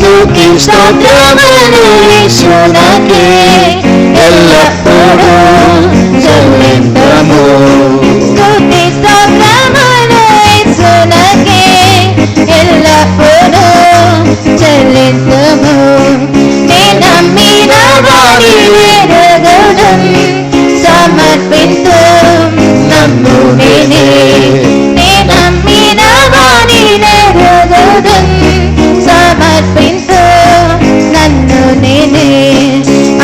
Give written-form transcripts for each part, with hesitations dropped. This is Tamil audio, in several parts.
స్తుతి స్తోత్రములు యేసునకే ఎల్లప్పుడూ చెల్లింతుము. స్తుతి స్తోత్రములు యేసునకే ఎల్లప్పుడూ చెల్లింతుము. నే నమ్మిన వారి ఎరుగుదం సమర్పింతు నన్ను నేనే. నే నమ్మిన వారి ఎరుగుదం సమర్పింతు నన్ను నేనే.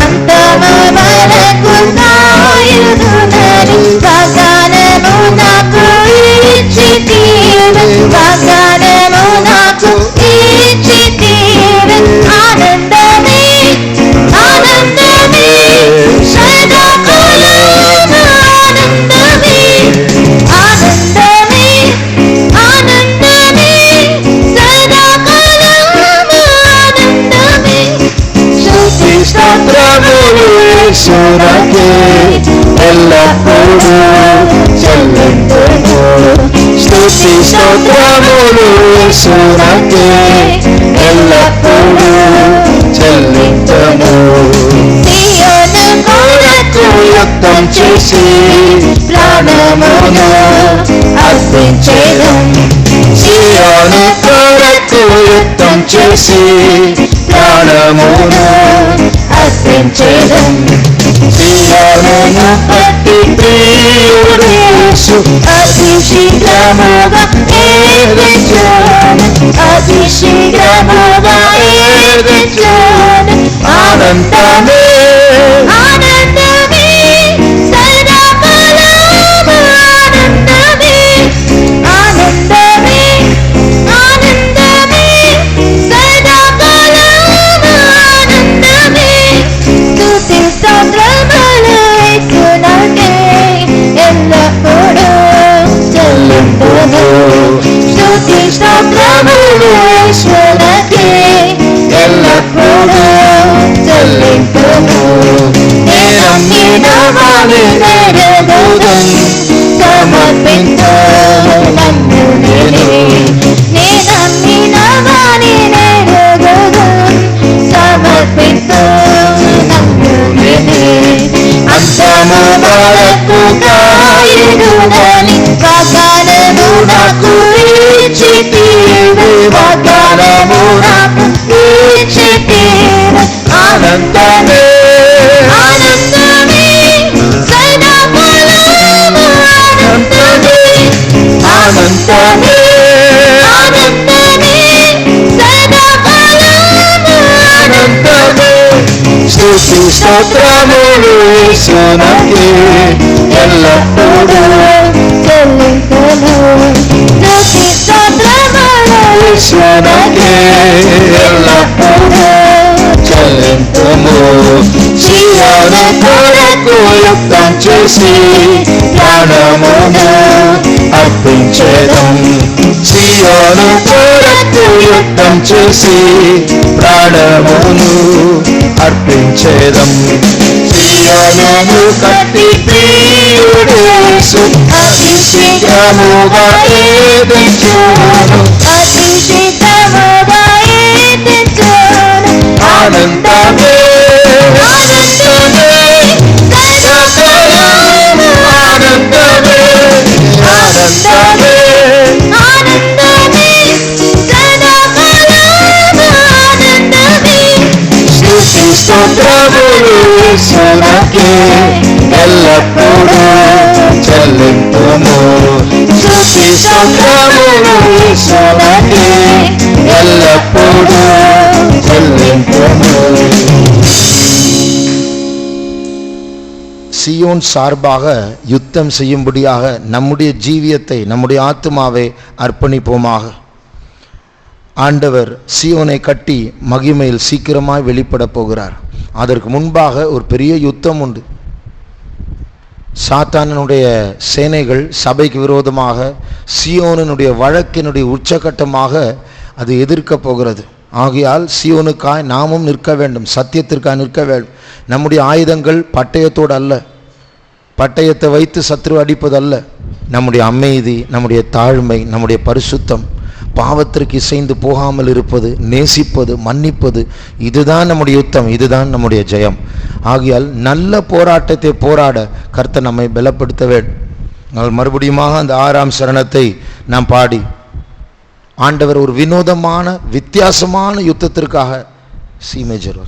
అంతము వరకు కాయుదునని వాగ్దానము నాకు ఇచ్చితివి. వాగ్దానము నాకు ఇచ్చితివి. ఆనందమే ఆనందమే సదాకాలము ఆనందమే. ఆనందమే ఆనందమే సదాకాలము ఆనందమే. స్తుతి స్తోత్రములు యేసునకే ఎల్లప్పుడూ చెల్లింతుము. స్తుతి స్తోత్రములు యేసునకే ఎల్లప్పుడూ చెల్లింతుము. సియోను కొరకు యుద్ధం చేసి ప్రాణమును అర్పించెదం. సియోను కొరకు యుద్ధం చేసి ప్రాణమును అర్పించెదం. సియోనును బట్టి ప్రియుడు యేసు అతి శీఘ్రముగా ఏదించును. అతి శీఘ్రముగా ఏదించును. ఆనందమే ఆనందమే సదాకాలము ఆనందమే. ఆనందమే ఆనందమే సదాకాలము ఆనందమే. స్తుతి స్తోత్రములు యేసునకే ఎల్లప్పుడూ చెల్లింతుము. స్తుతి స్తోత్రములు యేసునకే ఎల్లప్పుడూ చెల్లింతుము. నే నమ్మిన వారి ఎరుగుదం సమర్పింతు నన్ను నేనే. నే నమ్మిన వారి ఎరుగుదం సమర్పింతు నన్ను నేనే. అంతము వరకు కాయుదునని వాగ్దానము నాకు ఇచ్చితివి. వాగ్దానము నాకు ఇచ్చితివి. ఆనందమే ఆనందమే సదాకాలము ఆనందమే. ఆనందమే ఆనందమే సదాకాలము ఆనందమే. స్తుతి స్తోత్రములు యేసునకే ఎల్లప్పుడూ చెల్లింతుము. స్తుతి స్తోత్రములు యేసునకే ఎల్లప్పుడూ చెల్లింతుము. సియోను కొరకు యుద్ధం చేసి ప్రాణమును అర్పించెదం. సియోను కొరకు యుద్ధం చేసి ప్రాణమును అర్పించెదం. సియోనును కట్టి ప్రియుడు యేసు అతి శీఘ్రముగా ఏదించును. అతి శీఘ్రముగా ఏదించును. ఆనందమే ఆనందమే సదాకాలము ఆనందమే ఆనందమే ఆనందమే సదాకాలము ఆనందమే. స్తుతి స్తోత్రములు యేసునకే ఎల్లప్పుడూ చెల్లింతుము. స్తుతి స్తోత్రములు యేసునకే ఎల్లప్పుడూ చెల్లింతుము. சியோன் சார்பாக யுத்தம் செய்யும்படியாக நம்முடைய ஜீவியத்தை நம்முடைய ஆத்துமாவை அர்ப்பணிப்போமாக. ஆண்டவர் சியோனை கட்டி மகிமையில் சீக்கிரமாய் வெளிப்பட போகிறார். அதற்கு முன்பாக ஒரு பெரிய யுத்தம் உண்டு. சாத்தானுடைய சேனைகள் சபைக்கு விரோதமாக சியோனுடைய வழக்கினுடைய உச்சகட்டமாக அது எதிர்க்க போகிறது. ஆகையால் சியோனுக்காய் நாமும் நிற்க வேண்டும், சத்தியத்திற்காய் நிற்க வேண்டும். நம்முடைய ஆயுதங்கள் பட்டயத்தோடு அல்ல, பட்டயத்தை வைத்து சத்ரு அடிப்பதல்ல. நம்முடைய அமைதி, நம்முடைய தாழ்மை, நம்முடைய பரிசுத்தம், பாவத்திற்கு இசைந்து போகாமல் இருப்பது, நேசிப்பது, மன்னிப்பது, இதுதான் நம்முடைய யுத்தம், இதுதான் நம்முடைய ஜெயம். ஆகையால் நல்ல போராட்டத்தை போராட கர்த்தர் நம்மை பலப்படுத்த வேண்டும். நாங்கள் மறுபடியுமாக அந்த 6ஆம் சரணத்தை நாம் பாடி, ஆண்டவர் ஒரு வினோதமான வித்தியாசமான யுத்தத்திற்காக, சி மேஜர்,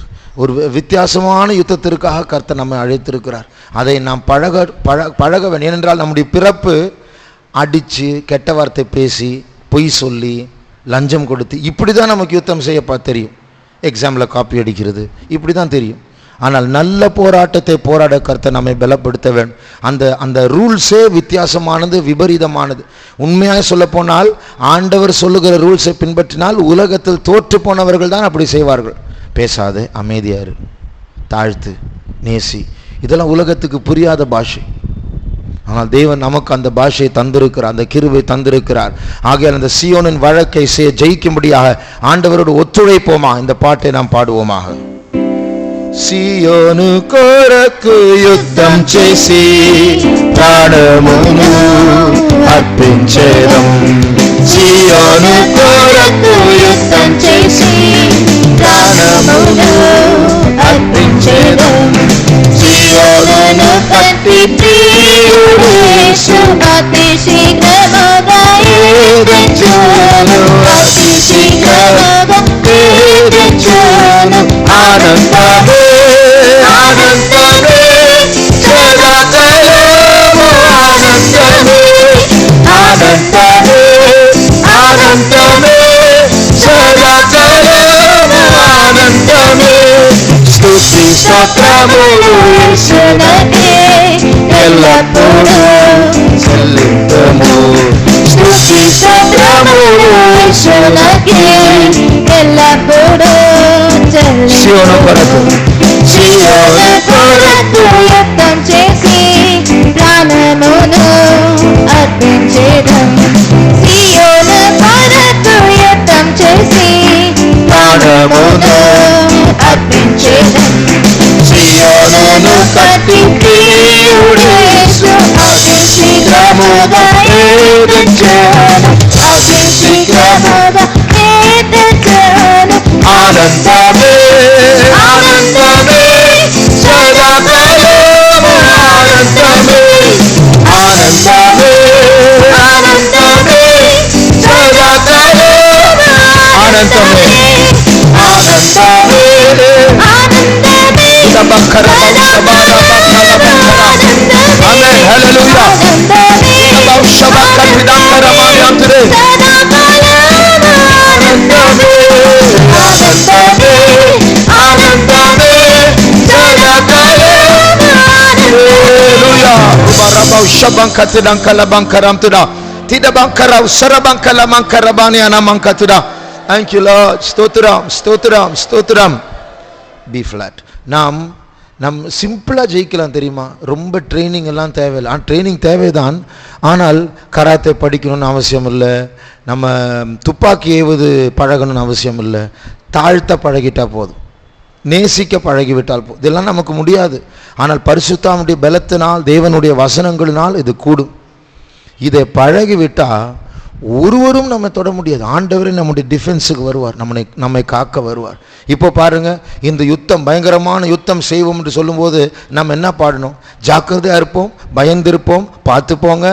ஒரு வித்தியாசமான யுத்தத்திற்காக கர்த்தர் நம்மை அழைத்திருக்கிறார். அதை நாம் பழக வேண்டும். ஏனென்றால் நம்முடைய பிறப்பு அடித்து, கெட்ட வார்த்தை பேசி, பொய் சொல்லி, லஞ்சம் கொடுத்து, இப்படி தான் நமக்கு யுத்தம் செய்யப்பா தெரியும். எக்ஸாமில் காப்பி அடிக்கிறது, இப்படி தான் தெரியும். ஆனால் நல்ல போராட்டத்தை போராட கர்த்தர் நம்மை பலப்படுத்த வேண்டும். அந்த ரூல்ஸே வித்தியாசமானது, விபரீதமானது. உண்மையாக சொல்ல போனால் ஆண்டவர் சொல்லுகிற ரூல்ஸை பின்பற்றினால் உலகத்தில் தோற்று போனவர்கள் தான் அப்படி செய்வார்கள். பேசாது, அமைதியாரு, தாழ்த்து, நேசி, இதெல்லாம் உலகத்துக்கு புரியாத பாஷை. ஆனால் தேவன் நமக்கு அந்த பாஷையை தந்திருக்கிறார், அந்த கிருபை தந்திருக்கிறார். ஆகையால் அந்த சீயோனின் வழக்கை ஜெயிக்கும்படியாக ஆண்டவரோடு ஒத்துழைப்போமா, இந்த பாட்டை நாம் பாடுவோமாக. సియోను కొరకు యుద్ధం చేసి ప్రాణమును అర్పించేదం. సియోను కొరకు యుద్ధం చేసి ప్రాణమును అర్పించేదం. సియోనును కట్టి ప్రియుడు యేసు అతి శీఘ్రముగా ఎదుర్కొను. అతి శీఘ్రముగా ఎదుర్కొను. ఆనందమే ఆనందమే సదాకాలము ఆనందమే ఆనందమే ఆనందమే సదాకాలము ఆనందమే స్తుతి స్తోత్రములు యేసునకే ఎల్లప్పుడూ చెల్లింతుము. స్తుతి స్తోత్రములు యేసునకే ఎల్లప్పుడూ సియోను కొరకు సియోను కొరకు యుద్ధం చేసి ప్రాణమును అర్పించేదం. సియోను కొరకు యుద్ధం చేసి ప్రాణమును అర్పించేదం. సియోనును కట్టి ప్రియుడు యేసు అతి శీఘ్రముగా ఎదుర్కొను. అతి శీఘ్రముగా ఎదుర్కొను. ఆనందమే ఆనందమే సదాకాలము ఆనందమే ఆనందమే ఆనందమే సదాకాలము ఆనందమే ఆనందమే ఆనందమే సబకరమ సబరమ ఆమేన్ హల్లెలూయా సబకరమ ఆనందమే ఆనందమే ఆనందమే సదాకాలము హల్లెలూయా రబౌ షబంకతిదంకల బంకరంతుడా తిదబంకరౌ సరబంకల మంకరబాని అనమంకతుడా. Thank you Lord. ஸ்தோத்திரம் ஸ்தோத்திரம் ஸ்தோத்திரம். B flat. நம் சிம்பிளாக ஜெயிக்கலாம் தெரியுமா? ரொம்ப ட்ரைனிங் எல்லாம் தேவையில்லை. ட்ரைனிங் தேவைதான், ஆனால் கராத்தே படிக்கணும்னு அவசியம் இல்லை, நம்ம துப்பாக்கி ஏவுது பழகணும்னு அவசியம் இல்லை. தாழ்த்த பழகிட்டால் போதும், நேசிக்க பழகிவிட்டால் போதும். இதெல்லாம் நமக்கு முடியாது. ஆனால் பரிசுத்தாவுடைய பலத்தினால், தேவனுடைய வசனங்களினால் இது கூடும். இதை பழகிவிட்டால் ஒருவரும் நம்ம தொட முடியாது. ஆண்டவரே நம்முடைய டிஃபென்ஸுக்கு வருவார், நம்மை காக்க வருவார். இப்போ பாருங்க, இந்த யுத்தம் பயங்கரமான யுத்தம் செய்வோம் என்று சொல்லும்போது நம்ம என்ன பாடணும்? ஜாக்கிரதையாக இருப்போம், பயந்திருப்போம், பார்த்து போங்க,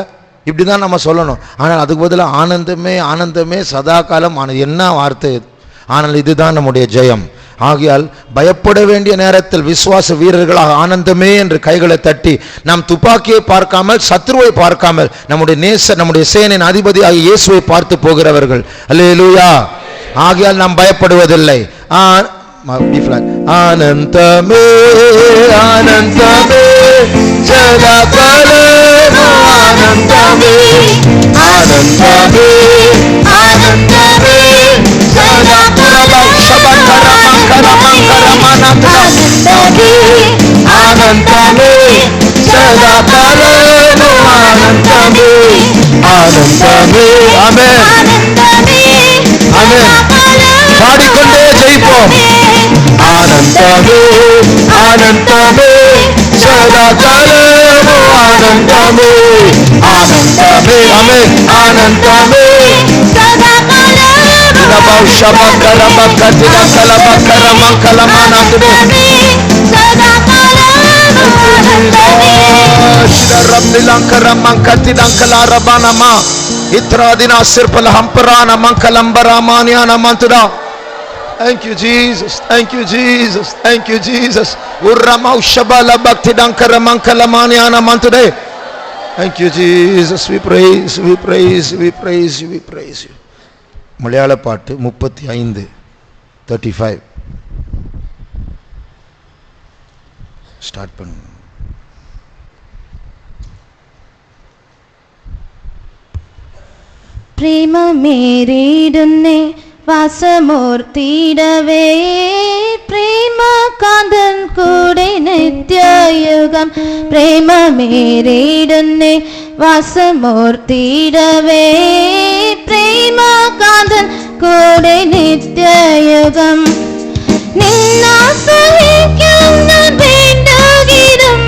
இப்படி தான் நம்ம சொல்லணும். ஆனால் அதுக்கு பதிலாக ஆனந்தமே ஆனந்தமே சதா காலம். என்ன வார்த்தை இது! ஆனால் இதுதான் நம்முடைய ஜெயம். ஆகையால் பயப்பட வேண்டிய நேரத்தில் விசுவாச வீரர்களாக ஆனந்தமே என்று கைகளை தட்டி, நாம் துப்பாக்கியை பார்க்காமல், சத்ருவை பார்க்காமல், நம்முடைய நேசர், நம்முடைய சேனையின் அதிபதி ஆகிய இயேசுவை பார்த்து போகிறவர்கள். அல்லேலூயா. ஆகையால் நாம் பயப்படுவதில்லை. ஆனந்தமே ஆனந்தமே சதாகாலமு ஆனந்தமே ஆனந்தமே ஆனந்தமே சதாகாலமு ஆனந்தமே சதாகாலமு ஆனந்தமே ஆனந்தமே. ஆமென் ஆமென். பாடிக்கொண்டே ஜெயிப்போம். ஆனந்தமே ஆனந்தமே சதாகாலமு ஆனந்தமே ஆனந்தமே. ஆமென். ஆனந்தமே சதாகாலம் Rabau Shabakara Bakatida Kalabakara Mankalamana Shidarabilankara Mankatidankala Rabanama Itradina Sirpala Hamparana Mankalambaramaniana Mantuda. Thank you, Jesus. Thank you, Jesus. Thank you, Jesus. Urramau Shabala Bhaktidankara Mankalamaniana Mantude. Thank you, Jesus. We praise, we praise, we praise you, we praise you. மலையாள பாட்டு 35 35 ஸ்டார்ட் பண்ணு. പ്രേമ മേരിടുന്നേ വാസമൂർത്തിയിടവേ പ്രേമകാന്തൻ കൂടെ നിത്യയുഗം പ്രേമ മേരിടുന്നേ വാസമൂർത്തിയിടവേ പ്രേമകാന്തൻ കൂടെ നിത്യയുഗം നിന്നാശ്രയിക്കും ഞാൻ വേണ്ടുകിലും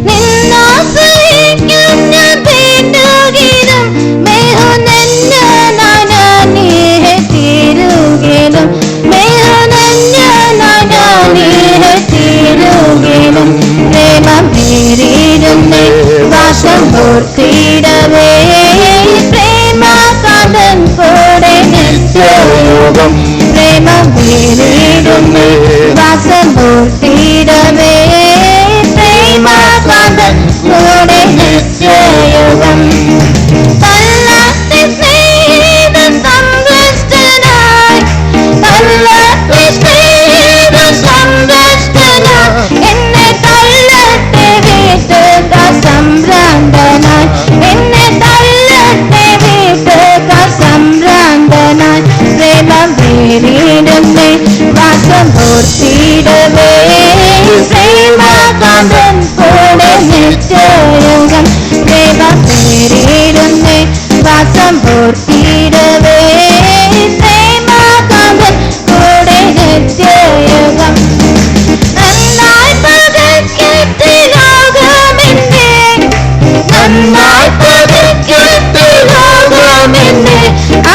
നിന്നാശ്രയിക്കും ഞാൻ വേണ്ടുകിലും പ്രേമം പേരിടുന്നേ വാസമൂർത്തിയിടവേ പ്രേമകാന്തൻ കൂടെ നിത്യയുഗം പ്രേമം പേരിടുന്നേ വാസമൂർത്തിയിടവേ പ്രേമകാന്തൻ കൂടെ നിത്യയുഗം തല്ലത്തെ സ്നേഹിത സമ്പുഷ്ടനായി തല്ലത്തെ സ്നേഹിത സമ്പുഷ്ടനായി എന്നെ തല്ലത്തെ വീട്ടുക സംഭ്രാന്തനായി എന്നെ തല്ലത്തെ വീട്ടുക സംഭ്രാന്തനായി പ്രേമം പേരിടുന്നേ വാസമൂർത്തിയിടവേ പ്രേമകാന്തൻ കൂടെ നിത്യയുഗം പ്രേമം പേരിടുന്നേ വാസമൂർത്തിയിടവേ പ്രേമകാന്തൻ കൂടെ നിത്യയുഗം നന്നായി പകക്കട്ടെ ലോകമെന്നെ നന്നായി പകക്കട്ടെ ലോകമെന്നെ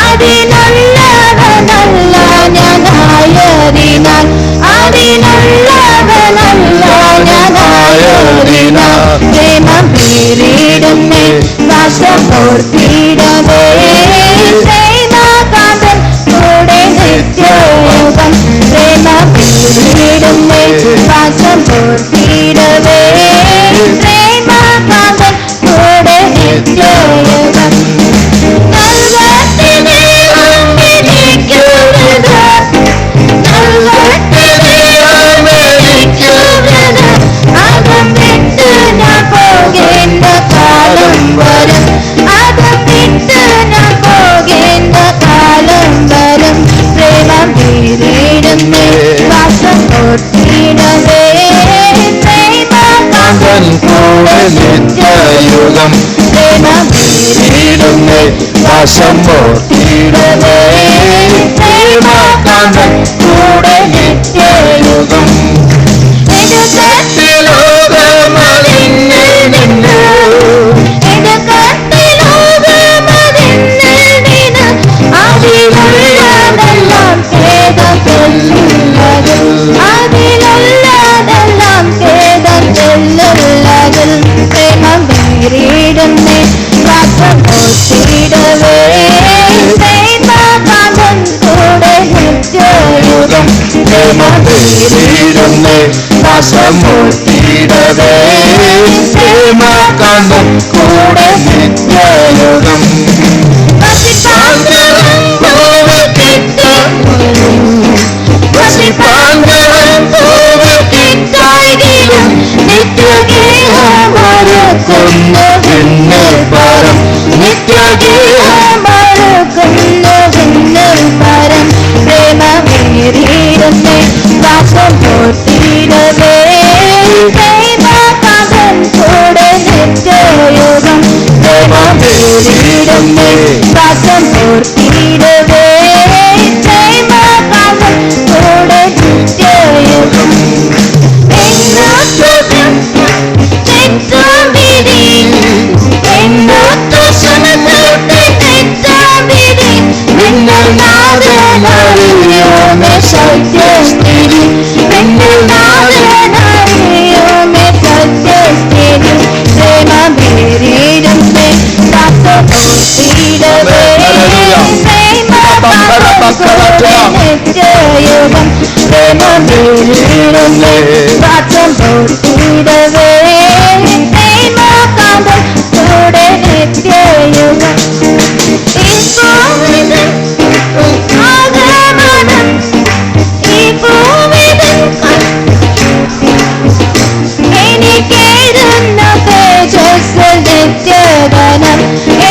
അതിനുള്ളവനല്ല ഞാനായതിനാൽ അതിനുള്ളവനല്ല ഞാനായതിനാൽ പ്രേമം പേരിടുന്നേ വാസമൂർത്തിയിടവേ പ്രേമകാന്തൻ കൂടെ നിത്യയുഗം പ്രേമം പേരിടുന്നേ വാസമൂർത്തിയിടവേ പ്രേമകാന്തൻ കൂടെ നിത്യയുഗം അകം വിട്ട് ഞാൻ പോകേണ്ട കാലം വരും അകം വിട്ട് ഞാൻ പോകേണ്ട കാലം വരും പ്രേമം പേരിടുന്നേ വാസമൂർത്തിയിടവേ പ്രേമകാന്തൻ കൂടെ നിത്യയുഗം പ്രേമം പേരിടുന്നേ വാസമൂർത്തിയിടവേ പ്രേമകാന്തൻ കൂടെ നിത്യയുഗം ലോകമതിന്നിൽ നിന്ന് അതിലുള്ളതെല്ലാം അതിലുള്ളതെല്ലാം കേദത്തുള്ളതിൽ പ്രേമം പേരിടുന്നേ വാസമൂർത്തിയിടവേ പ്രേമകാന്തൻ കൂടെ നിത്യയുഗം പ്രേമം പേരിടുന്നേ വാസമൂർത്തിയിടവേ പ്രേമകാന്തൻ കൂടെ നിത്യയുഗം വസിപ്പാന്തരം പൂവിട്ടായെങ്കിലും നിത്യഗേഹമറുക്കുന്നു വിണ്ണിൽ പരം നിത്യഗേഹമറുക്കുന്നു വിണ്ണിൽ പരം പ്രേമമേറിയിടുന്നേ വാസമൂർത്തിയിടവേ പ്രേമകാന്തൻ കൂടെ നിത്യയുഗം പ്രേമമേറിയിടുന്നേ വാസമൂർത്തിയിടവേ പ്രേമകാന്തൻ കൂടെ നിത്യയുഗം എന്നോട്ടു സമത്തോട്ട് തെറ്റാവിധി നിങ്ങൾ നാദ பிரேமம் வீரிடுமே வாசம் போட்டிடவே பிரேம காந்தம் கூட நித்திய யுகம் ஆகமனம் എനിക്കേറുന്ന തേജസ് നിത്യഗണം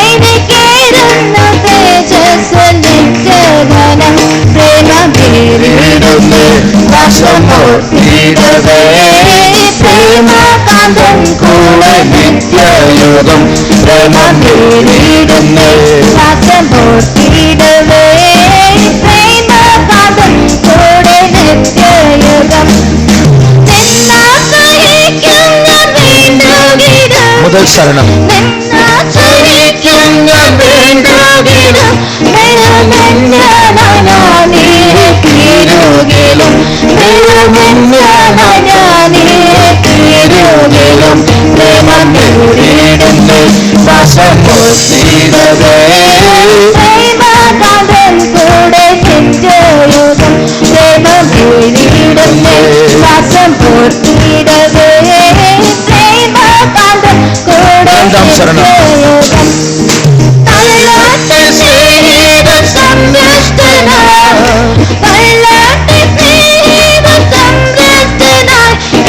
എനിക്കേറുന്ന തേജസ് നിത്യഗണം പ്രേമീരിടുന്നേ വശമോട്ടിടവേ പ്രേമകാന്തം കൂടെ നിത്യയുഗം പ്രേമീരിടുന്നേ വശമോട്ടിടവേ പ്രേമകാന്തം കൂടെ നിത്യയുഗം முதல் சரணம் இரண்டாம் சரணம்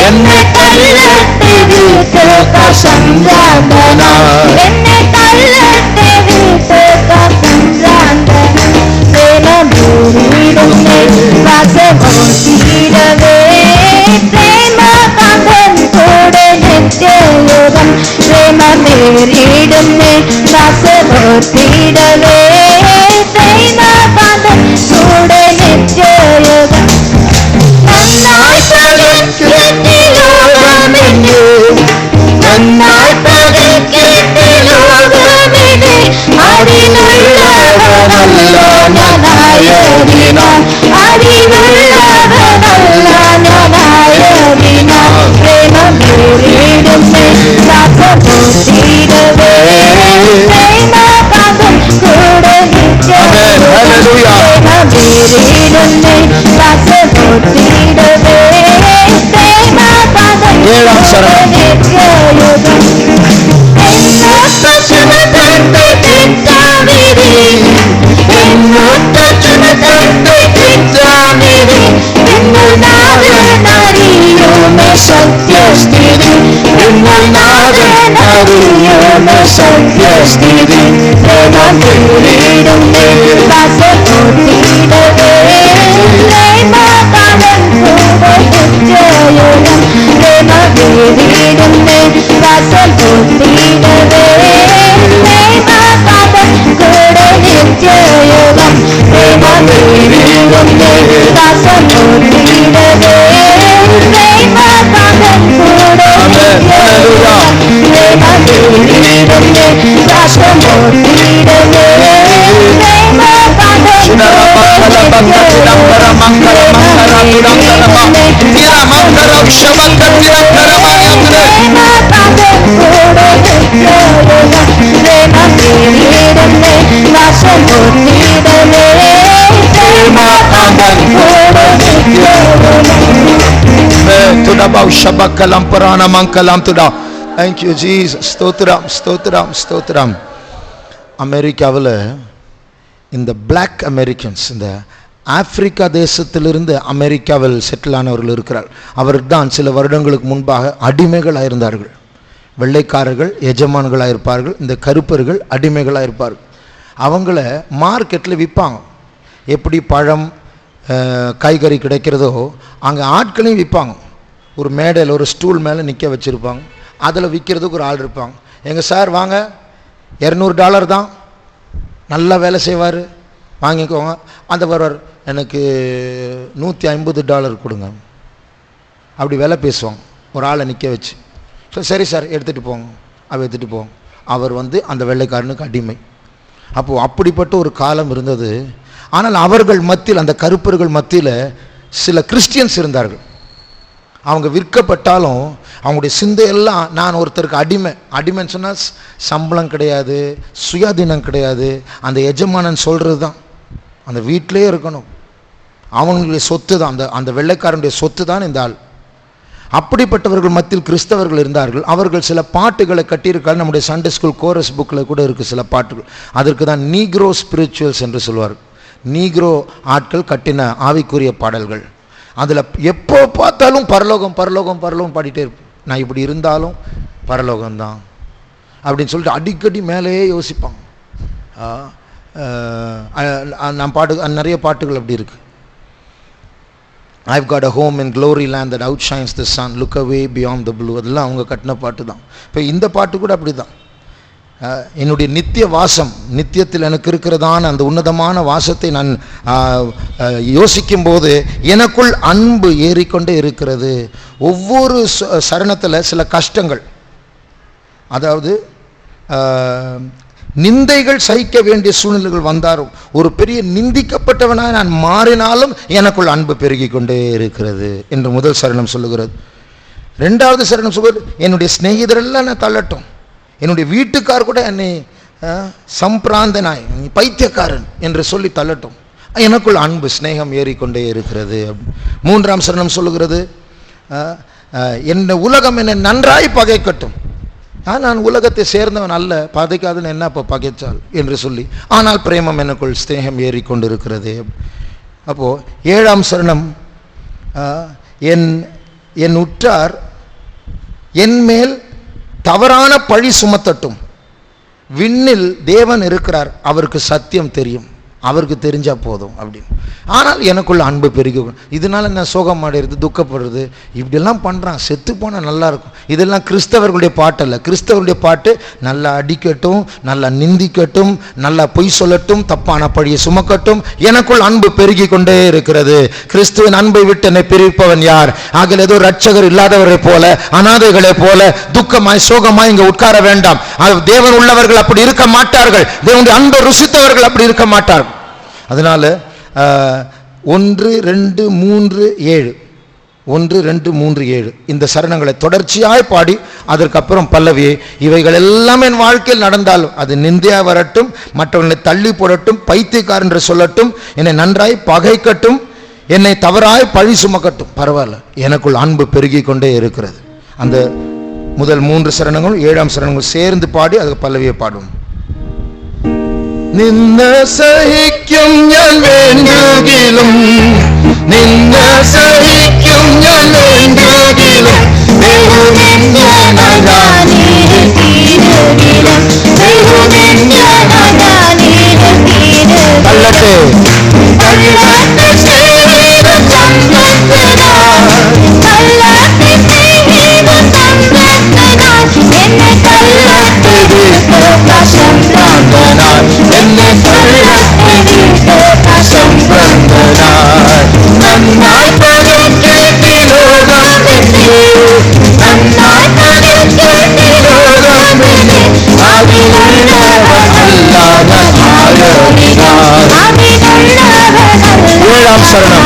എന്നെ തള്ളട്ടെ സംഭ്രാന്തനാ എന്നെ തള്ളട്ടെ പ്രേമീടുന്നേ വാസമോട്ടിടവേ പ്രേമകാന്തം കൂടെ നിത്യയുഗം പ്രേമീടുന്നേ വാസമോട്ടിടവേ പ്രേമകാന്തം കൂടെ നിത്യയുഗം നന്നായി പകർത്തി ലോകമെന്നെ നന്നായി പകർത്തി ലോകമെന്നെ അതിനുള്ളവനല്ല ഞാനായതിന അതിനുള്ളവനല്ല ഞാനായതിന പ്രേമീടുന്നേ വാസമോട്ടിടവേ പ്രേമകാന്തം കൂടെ നിത്യയുഗം പ്രേമീടുന്നേ വാസമോട്ടിടവേ പ്രേമകാന്തം കൂടെ നിത്യയുഗം സത്യസ്ഥിതി സത്യസ്ഥിതി പ്രേമീടുന്നേ വാസമോട്ടിടവേ പ്രേമകാന്തം കൂടെ നിത്യയുഗം പ്രേമീടുന്നേ വാസമോട്ടിടവേ പ്രേമകാന്തം കൂടെ നിത്യയുഗം പ്രേമീടുന്നേ വാസമോട്ടിടവേ പ്രേമകാന്തം കൂടെ നിത്യയുഗം പ്രേമീടുന്നേ വാസമോട്ടിടവേ പ്രേമകാന്തം Thank you, Jesus. ஸ்தோத்திரம் ஸ்தோத்திரம் ஸ்தோத்திரம். அமெரிக்காவில் இந்த பிளாக் அமெரிக்கன்ஸ், இந்த ஆப்பிரிக்கா தேசத்திலிருந்து அமெரிக்காவில் செட்டில் ஆனவர்கள் இருக்கிறார். அவர் தான் சில வருடங்களுக்கு முன்பாக அடிமைகளாக இருந்தார்கள். வெள்ளைக்காரர்கள் எஜமான்களாக இருப்பார்கள், இந்த கருப்பர்கள் அடிமைகளாக இருப்பார்கள். அவங்கள மார்க்கெட்டில் விற்பாங்க. எப்படி பழம் காய்கறி கிடைக்கிறதோ அங்கே ஆட்களையும் விற்பாங்க. ஒரு மேடையில் ஒரு ஸ்டூல் மேலே நிற்க வச்சுருப்பாங்க. அதில் விற்கிறதுக்கு ஒரு ஆள் இருப்பாங்க. எங்கள் சார் வாங்க, $200 தான், நல்லா வேலை செய்வார், வாங்கிக்கோங்க. அந்த வருவார், எனக்கு $150 கொடுங்க, அப்படி வேலை பேசுவாங்க. ஒரு ஆளை நிற்க வச்சு, சரி சார் எடுத்துகிட்டு போங்க, அவ எடுத்துகிட்டு போங்க. அவர் அந்த வெள்ளைக்காரனுக்கு அடிமை. அப்போது அப்படிப்பட்ட ஒரு காலம் இருந்தது. ஆனால் அவர்கள் மத்தியில், அந்த கருப்பர்கள் மத்தியில் சில கிறிஸ்டியன்ஸ் இருந்தார்கள். அவங்க விற்கப்பட்டாலும் அவங்களுடைய சிந்தையெல்லாம் நான் ஒருத்தருக்கு அடிமை. அடிமைன்னு சொன்னால் சம்பளம் கிடையாது, சுயாதீனம் கிடையாது, அந்த எஜமானன் சொல்கிறது தான், அந்த வீட்டிலே இருக்கணும், அவங்களுடைய சொத்து தான், அந்த வெள்ளைக்காரனுடைய சொத்து தான் இந்த ஆள். அப்படிப்பட்டவர்கள் மத்தியில் கிறிஸ்தவர்கள் இருந்தார்கள். அவர்கள் சில பாட்டுகளை கட்டியிருக்காங்க. நம்முடைய சண்டே ஸ்கூல் கோரஸ் புக்கில் கூட இருக்குது சில பாட்டுகள். அதற்கு தான் நீக்ரோ ஸ்பிரிச்சுவல்ஸ் என்று சொல்வார்கள். நீக்ரோ ஆட்கள் கட்டின ஆவிக்குரிய பாடல்கள். அதில் எப்போ பார்த்தாலும் பரலோகம் பரலோகம் பரலோகம் பாடிட்டே இருப்பேன். நான் இப்படி இருந்தாலும் பரலோகம்தான் அப்படின்னு சொல்லிட்டு அடிக்கடி மேலேயே யோசிப்பாங்க. நான் நிறைய பாட்டுகள் அப்படி இருக்குது. I've got a home in glory land that outshines the sun, look away beyond the blue. அதெல்லாம் அவங்க கட்டின பாட்டு தான். இப்போ இந்த பாட்டு கூட அப்படி தான். என்னுடைய நித்திய வாசம், நித்தியத்தில் எனக்கு இருக்கிறதான அந்த உன்னதமான வாசத்தை நான் யோசிக்கும் போது எனக்குள் அன்பு ஏறிக்கொண்டே இருக்கிறது. ஒவ்வொரு சரணத்தில் சில கஷ்டங்கள், அதாவது நிந்தைகள் சகிக்க வேண்டிய சூழ்நிலைகள் வந்தாலும், ஒரு பெரிய நிந்திக்கப்பட்டவனாக நான் மாறினாலும் எனக்குள் அன்பு பெருகி கொண்டே இருக்கிறது என்று முதல் சரணம் சொல்லுகிறது. ரெண்டாவது சரணம் சொல்லுகிறது, என்னுடைய சிநேகிதரெல்லாம் நான் தள்ளட்டும், என்னுடைய வீட்டுக்கார் கூட என்னை சம்பிராந்தனாய் பைத்தியக்காரன் என்று சொல்லி தள்ளட்டும், எனக்குள் அன்பு சிநேகம் ஏறிக்கொண்டே இருக்கிறது. மூன்றாம் சரணம் சொல்லுகிறது, என் உலகம் என்னை நன்றாய் பகைக்கட்டும், நான் உலகத்தை சேர்ந்தவன் அல்ல, பகைக்காதன் என்ன இப்போ பகைச்சால் என்று சொல்லி, ஆனால் பிரேமம் எனக்குள் ஸ்நேகம் ஏறிக்கொண்டு இருக்கிறது. அப்போது ஏழாம் சரணம், என் உற்றார் என் மேல் தவறான பழி சுமத்தட்டும், விண்ணில் தேவன் இருக்கிறார், அவருக்கு சத்தியம் தெரியும், அவருக்கு தெரிஞ்சால் போதும் அப்படின்னு. ஆனால் எனக்குள்ள அன்பு பெருகும். இதனால என்ன சோகம் அடைகிறது, துக்கப்படுறது, இப்படியெல்லாம் பண்ணுறான், செத்து போனால் நல்லாயிருக்கும். இதெல்லாம் கிறிஸ்தவர்களுடைய பாட்டு அல்ல. கிறிஸ்தவர்களுடைய பாட்டு நல்லா அடிக்கட்டும், நல்லா நிந்திக்கட்டும், நல்லா பொய் சொல்லட்டும், தப்பான பழியை சுமக்கட்டும், எனக்குள் அன்பு பெருகி கொண்டே இருக்கிறது. கிறிஸ்துவின் அன்பை விட்டு என்னை பிரிப்பவன் யார்? ஆகிய ஏதோ ரட்சகர் இல்லாதவரை போல, அநாதைகளை போல துக்கமாய் சோகமாய் இங்கே உட்கார வேண்டாம். தேவன் உள்ளவர்கள் அப்படி இருக்க மாட்டார்கள். தேவனுடைய அன்பை ருசித்தவர்கள் அப்படி இருக்க மாட்டார்கள். அதனால 1, 2, 3, 7 1, 2, 3, 7 இந்த சரணங்களை தொடர்ச்சியாய் பாடி அதற்கப்புறம் பல்லவியை, இவைகள் எல்லாம் என் வாழ்க்கையில் நடந்தாலும் அது நிந்தையா வரட்டும், மற்றவர்களை தள்ளி போடட்டும், பைத்தியக்காரன் என்று சொல்லட்டும், என்னை நன்றாய் பகைக்கட்டும், என்னை தவறாய் பழி சுமக்கட்டும், பரவாயில்ல, எனக்குள் அன்பு பெருகி கொண்டே இருக்கிறது. அந்த முதல் 3 சரணங்களும் 7ஆம் சரணங்களும் சேர்ந்து பாடி அதுக்கு பல்லவியை பாடும். നിന്ന സഹിക്കും ഞാൻ വേണ്ടെങ്കിലും, നിന്ന സഹിക്കും ഞാൻ വേണ്ടെങ്കിലും, ஏழாம் சரணம்,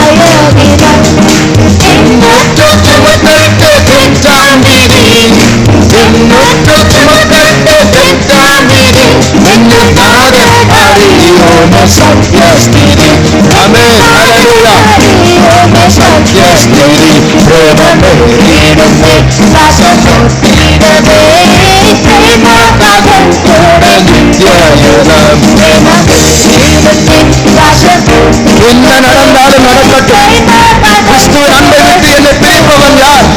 என்ன நடந்தாலும் நடக்கட்டும், கிறிஸ்துவின் அன்பை விட்டு என்னை பிரிப்பவன் யார்?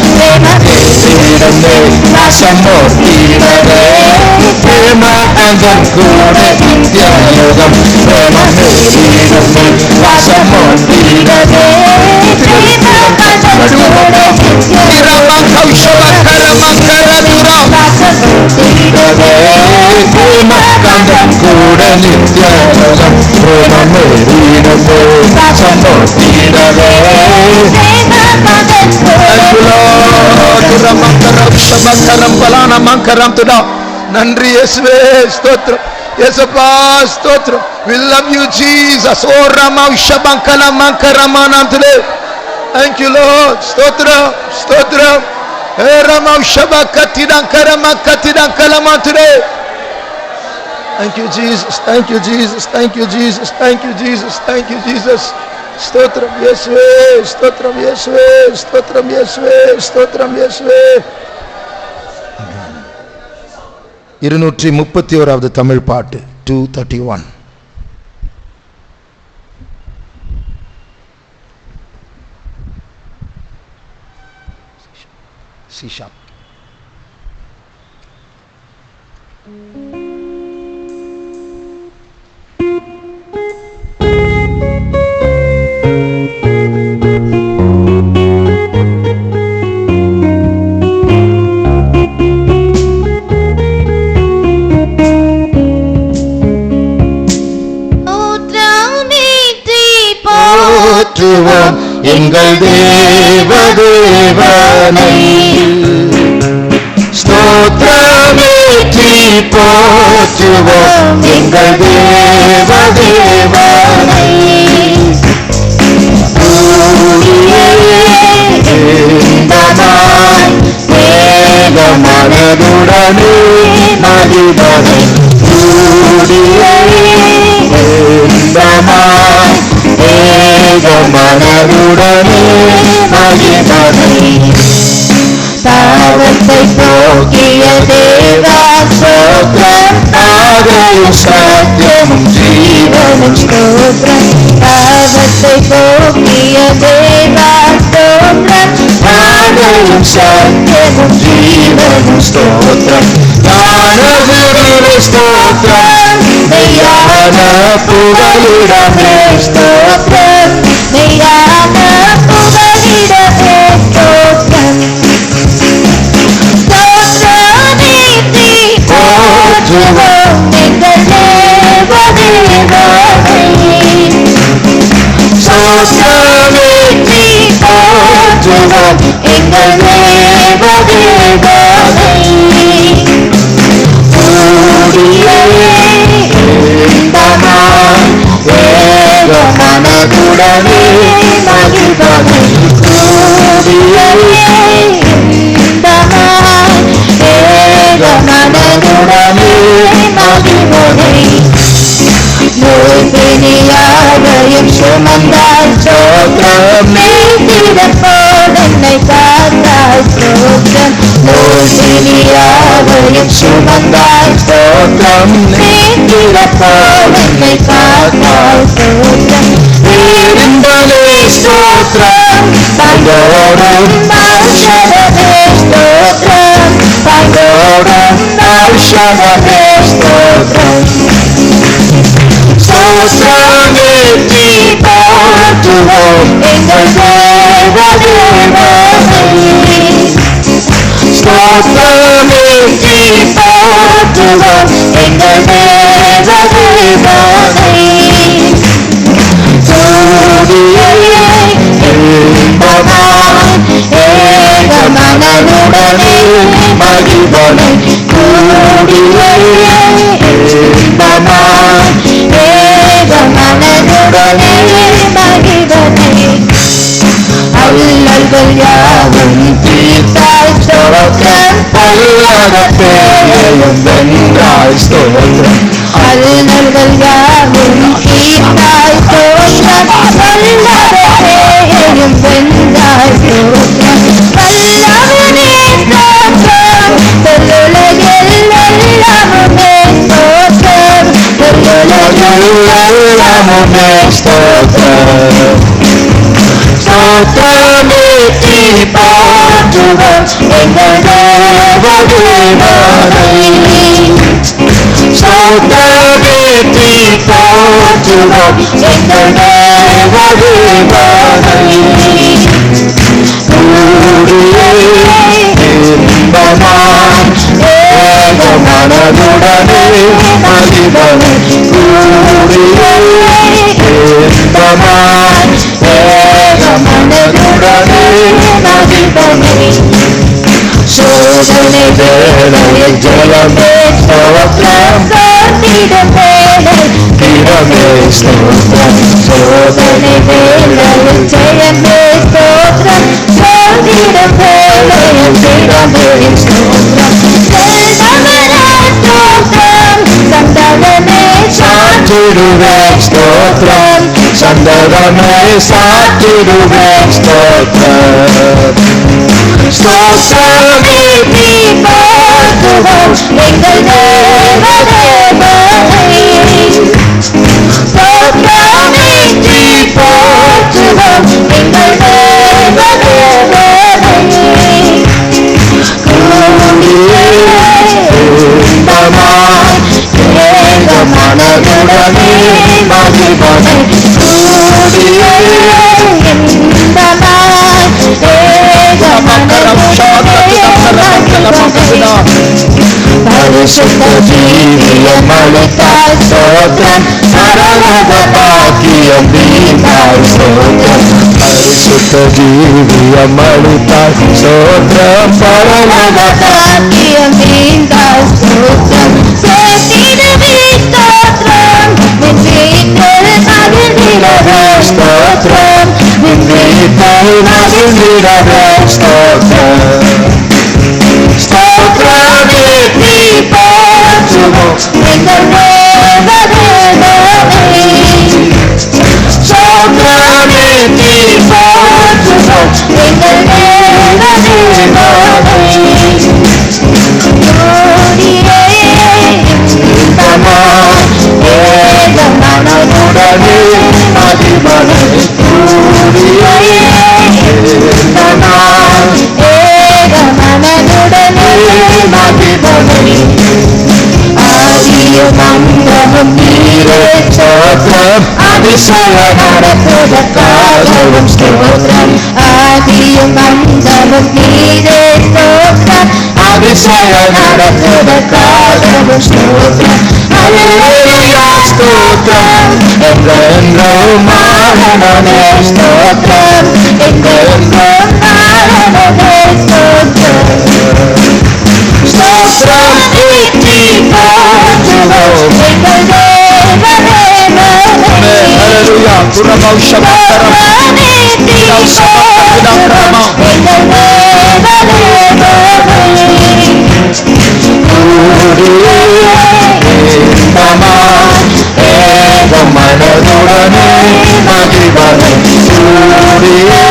நன்றி இயேசுவே, ஸ்தோத்திரம் இயேசுப்பா, ஸ்தோத்திரம். We love you Jesus. Oh Rama Ushabankala Mankaramana today. Thank you Lord. Stotram, stotram. Hey Rama Ushabakatidan Karamakatidan Kalama today. Thank you Jesus. Thank you Jesus. Thank you Jesus. Thank you Jesus. Thank you Jesus. ஸ்தோத்திரம் இயேசுவே, ஸ்தோத்திரம் இயேசுவே, ஸ்தோத்திரம் இயேசுவே, ஸ்தோத்திரம் இயேசுவே. 231வது தமிழ் பாட்டு 231. C sharp. போற்றுவோம் எங்கள் தேவதேவனை, ஸ்தோத்திரமேற்றி போற்றுவோம் எங்கள் தேவதேவனை. மனதுடனே மகிழ்வனை மனதுடனே மகிழ்வனை. பாவத்தை போக்கிய தேவா ஸ்தோத்திரம், பாதையும் சத்தியமும் ஜீவனும் ஸ்தோத்திரம். பாவத்தை போக்கிய தேவா ஸ்தோத்திரம், பாதையும் சத்தியமும் ஜீவனும் ஸ்தோத்திரம். ஞானகுருவே ஸ்தோத்திரம், மெய்யான புகலிடமே ஸ்தோத்திரம். மெய்யான புகலிடமே ஸ்தோத்திரம். ஸ்தோத்திரமேற்றி போற்றுவோம் எங்கள் தேவதேவனை. ஸ்தோத்திரமேற்றி போற்றுவோம் எங்கள் தேவதேவனை. மனதுடனே மகிழ்வனை. மனதுடனே மகிழ்வனை. நோய்பிணியாவையும் சுமந்தால் ஸ்தோத்திரம். மெய்திடப்போதென்னை காத்தால் ஸ்தோத்திரம். நோய்பிணியாவையும் சுமந்தால் ஸ்தோத்திரம். மெய்திடப்போதென்னை காத்தால் ஸ்தோத்திரம். வேறும்பலே ஸ்தோத்திரம், பங்கோடும் ஔஷதமே ஸ்தோத்திரம். பங்கோடும் ஔஷதமே ஸ்தோத்திரம். ஸ்தோத்திரமேற்றி போற்றுவோம் எங்கள் தேவதேவனை. ஸ்தோத்திரமேற்றி போற்றுவோம் எங்கள் தேவதேவனை. ஏக மனதுடனே மகிழ்வனை ஏக மனதுடனே மகிழ்வனை. அல்லல்கள் யாவும் தீர்த்தாய் ஸ்தோத்திரம். பொல்லாத பேரையும் வென்றாய் ஸ்தோத்திரம். அல்லல்கள் யாவும் தீர்த்தாய் ஸ்தோத்திரம். பொல்லாத பேரையும் வென்றாய் ஸ்தோத்திரம். வல்லவனே ஸ்தோத்திரம். தொல்லுலகில் எல்லாமுமே ஸ்தோத்திரம். தொல்லுலகில் எல்லாமுமே ஸ்தோத்திரம். ஸ்தோத்திரமேற்றி போற்றுவோம் எங்கள் தேவதேவனை. ஸ்தோத்திரமேற்றி போற்றுவோம் எங்கள் தேவதேவனை. ஏக மனதுடனே மகிழ்வனை. ஏக மனதுடனே மகிழ்வனை. சோதனை வேளையில் ஜெயமே ஸ்தோத்திரம். சோதிடும் வேளை திறமே ஸ்தோத்திரம். சோதனை வேளையில் ஜெயமே ஸ்தோத்திரம். சோதிடும் வேளையில் ஜெயமே ஸ்தோத்திரம். செல்வமரா ஸ்தோத்திரம். சந்தனமே சாற்றிடுவே ஸ்தோத்திரம். சந்தனமே சாத்திடுவேன் ஸ்தோத்திரம் ஸ்தோத்திரமே போற்றுவோம் எங்கள் தேவதேவனை ஸ்தோத்திரமேற்றி போற்றுவோம் எங்கள் தேவதேவனை கூடியே இன்பமாய் ஏக மனதுடனே மகிழ்வனை கூடியே இன்பமாய் ஏக மனதுடனே பரிசுத்த ஜீவியம் அளித்தாய் ஸ்தோத்திரம் பரலோக பாக்கியம் நீந்தாய் ஸ்தோத்திரம் பரிசுத்த ஜீவியம் அளித்தாய் ஸ்தோத்திரம் பரலோக பாக்கியம் நீந்தாய் ஸ்தோத்திரம் சேர்த்திடுவே ஸ்தோத்திரம் நின் வீட்டில் மகிழ்ந்திடவே ஸ்தோத்திரம் நின் வீட்டில் மகிழ்ந்திடவே ஸ்தோத்திரம் ஸ்தோத்திரமே நீ போற்றுவோம் எங்கள் தேவதேவனை ஸ்தோத்திரமே நீ போற்றுவோம் எங்கள் தேவதேவனை கூடியே இன்பமாய் ஏக மனதுடனே மகிழ்வனை கூடியே இன்பமாய் ஏக மனதுடனே மகிழ்வனை ஆதியும் அந்தமும் நீரே ஸ்தோத்திரம் அதிசய நடப்பதற்காகவும் ஸ்தோத்திரம் ஆதியும் அந்தமும் நீரே ஸ்தோத்திரம் அதிசய நடப்பதற்காகவும் ஸ்தோத்திரம் அல்லேலூயா ஸ்தோத்திரம் என்றென்றும் ஆராதனை ஸ்தோத்திரம் என்றென்றும் ஆராதனை ஸ்தோத்திரம் ஸ்தோத்திரம் ஏற்றி போற்றுவோம் எங்கள் தேவதேவனை Hallelujah. Kurabau Shabakaram. ஸ்தோத்திரம் எங்கள் தேவதேவனை கூடியே இன்பமாய் ஏக மனதுடனே மகிழ்வனை கூடியே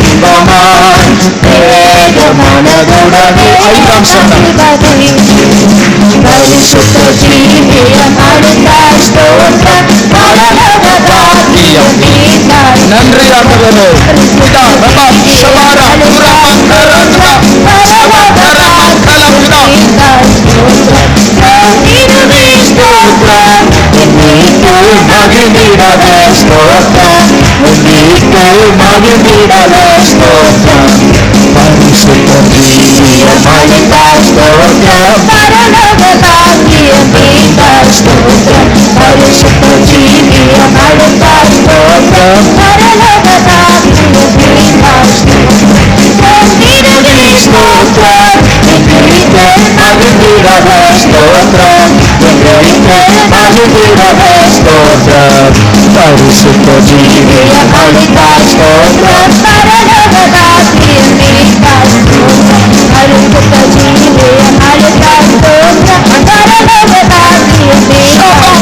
இன்பமாய் ஏக மனதுடனே மகிழ்வனை பரிசுத்த ஜீவியம் அளித்தாய் ஸ்தோத்திரம் பரலோக பாக்கியம் நீந்தாய் நன்றி ஆண்டவரே. பிதா ரபா ஷபாரா குரமங்கரா சபகரா மங்கலா பிதா மகிழ்ந்திடவே ஸ்தோத்திரம் மகிழ்ந்திடவே ஸ்தோத்திரம் பரிசுத்த ஜீவியம் அளித்தாய் ஸ்தோத்திரம் பரலோக பாக்கியம் நீந்தாய் ஸ்தோத்திரம் பரிசுத்த ஜீவியம் அளித்தாய் ஸ்தோத்திரம் பரலோக பாக்கியம் நீந்தாய் ஸ்தோத்திரம் ஸ்தோத்திரம் மகிழ்ந்திடவே ஸ்தோத்திரம் மகிழ்ந்திடவே ஸ்தோத்திரம் பரிசுத்த ஜீவியம் அளித்தாய் ஸ்தோத்திரம் பரலோக பாக்கியம் நீந்தாய் ஸ்தோத்திரம் பரிசுத்த ஜீவியம் அளித்தாய் ஸ்தோத்திரம் பரலோக பாக்கியம் நீந்தாய்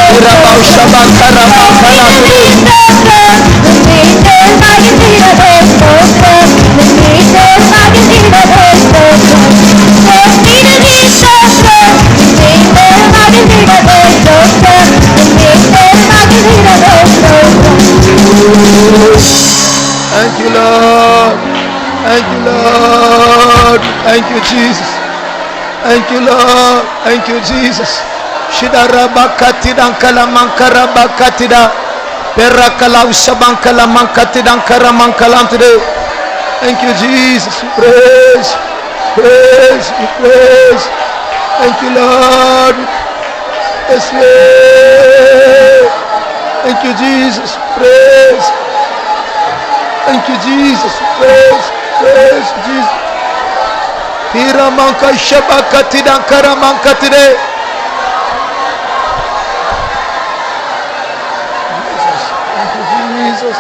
Kurabau Shabakara Mangala Thank you, Lord. Thank you, Lord. Thank you, Jesus. Thank you, Lord. Thank you, Jesus. Shidarabakatida kalamankarabakatida perakala usabankala mankatida karamankalam today. Thank you, Jesus. We praise, praise, we praise. Thank you, Lord. Yes, Lord. Thank you, Jesus. Praise. Thank you, Jesus. Praise, praise, Jesus. Hiramanka shabakatida karamankatide. Jesus.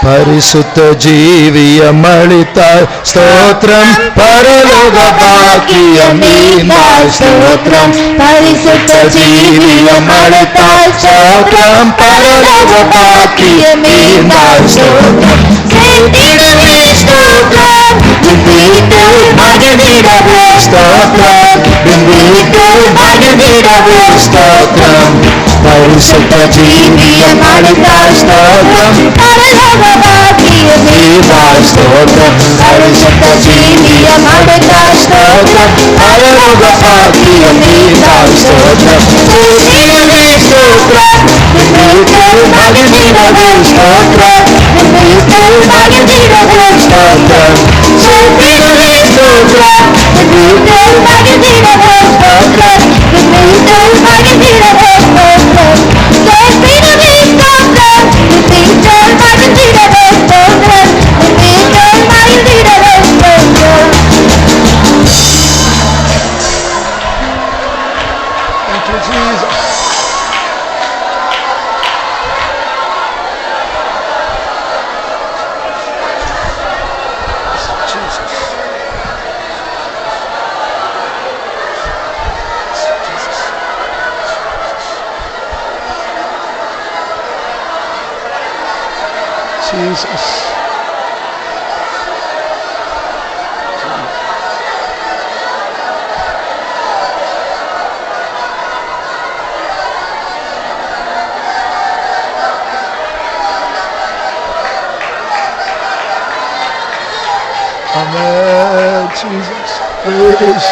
பரிசுத்த ஜீவியம் அளித்தாய் ஸ்தோத்திரம், பரலோக பாக்கியம் நீந்தாய் ஸ்தோத்திரம், பரிசுத்த ஜீவியம் அளித்தாய் ஸ்தோத்திரம், பரலோக பாக்கியம் நீந்தாய் ஸ்தோத்திரம். சேர்த்திடவே ஸ்தோத்திரம், உன் வீட்டில் மகிழ்ந்திடவே ஸ்தோத்திரம், உன் வீட்டில் மகிழ்ந்திடவே ஸ்தோத்திரம். பரிசுத்த ஜீவியம் அளித்தாய் ஸ்தோத்திரம், பரலோக பாக்கியம் நீந்தாய் ஸ்தோத்திரம், பரிசுத்த ஜீவியம் அளித்தாய் ஸ்தோத்திரம், பரலோக பாக்கியம் நீந்தாய் ஸ்தோத்திரம். சேர்த்திடவே ஸ்தோத்திரம், உன் வீட்டில் மகிழ்ந்திடவே ஸ்தோத்திரம், உன் வீட்டில் மகிழ்ந்திடவே ஸ்தோத்திரம். சேர்த்திடவே ஸ்தோத்திரம், உன் வீட்டில் மகிழ்ந்திடவே ஸ்தோத்திரம், உன் வீட்டில் மகிழ்ந்திடவே ஸ்தோத்திரம். சேர்த்திடவே ஸ்தோத்திரம், உன் வீட்டில் மகிழ்ந்திடவே ஸ்தோத்திரம், உன் வீட்டில் மகிழ்ந்திடவே ஸ்தோத்திரம். Thank you, Jesus. Jesus. Amen. Jesus. Praise.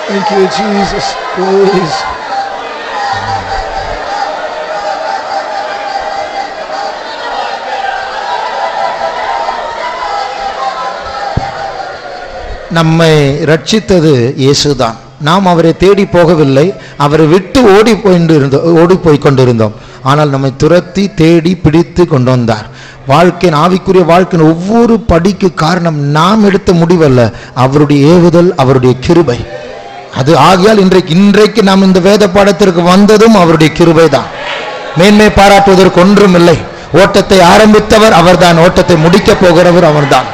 Thank you, Jesus. Praise. நம்மை ரட்சித்தது இயேசுதான். நாம் அவரை தேடி போகவில்லை, அவரை விட்டு ஓடி போய் கொண்டிருந்தோம். ஆனால் நம்மை துரத்தி தேடி பிடித்து கொண்டு வந்தார். வாழ்க்கையின் ஆவிக்குரிய வாழ்க்கையின் ஒவ்வொரு படிக்கு காரணம் நாம் எடுத்த முடிவல்ல, அவருடைய ஏவுதல், அவருடைய கிருபை. அது ஆகியால் இன்றைக்கு நாம் இந்த வேத பாடத்திற்கு வந்ததும் அவருடைய கிருபை தான். மேன்மை பாராட்டுவதற்கு ஒன்றும் இல்லை. ஓட்டத்தை ஆரம்பித்தவர் அவர்தான், ஓட்டத்தை முடிக்க போகிறவர் அவர்தான்.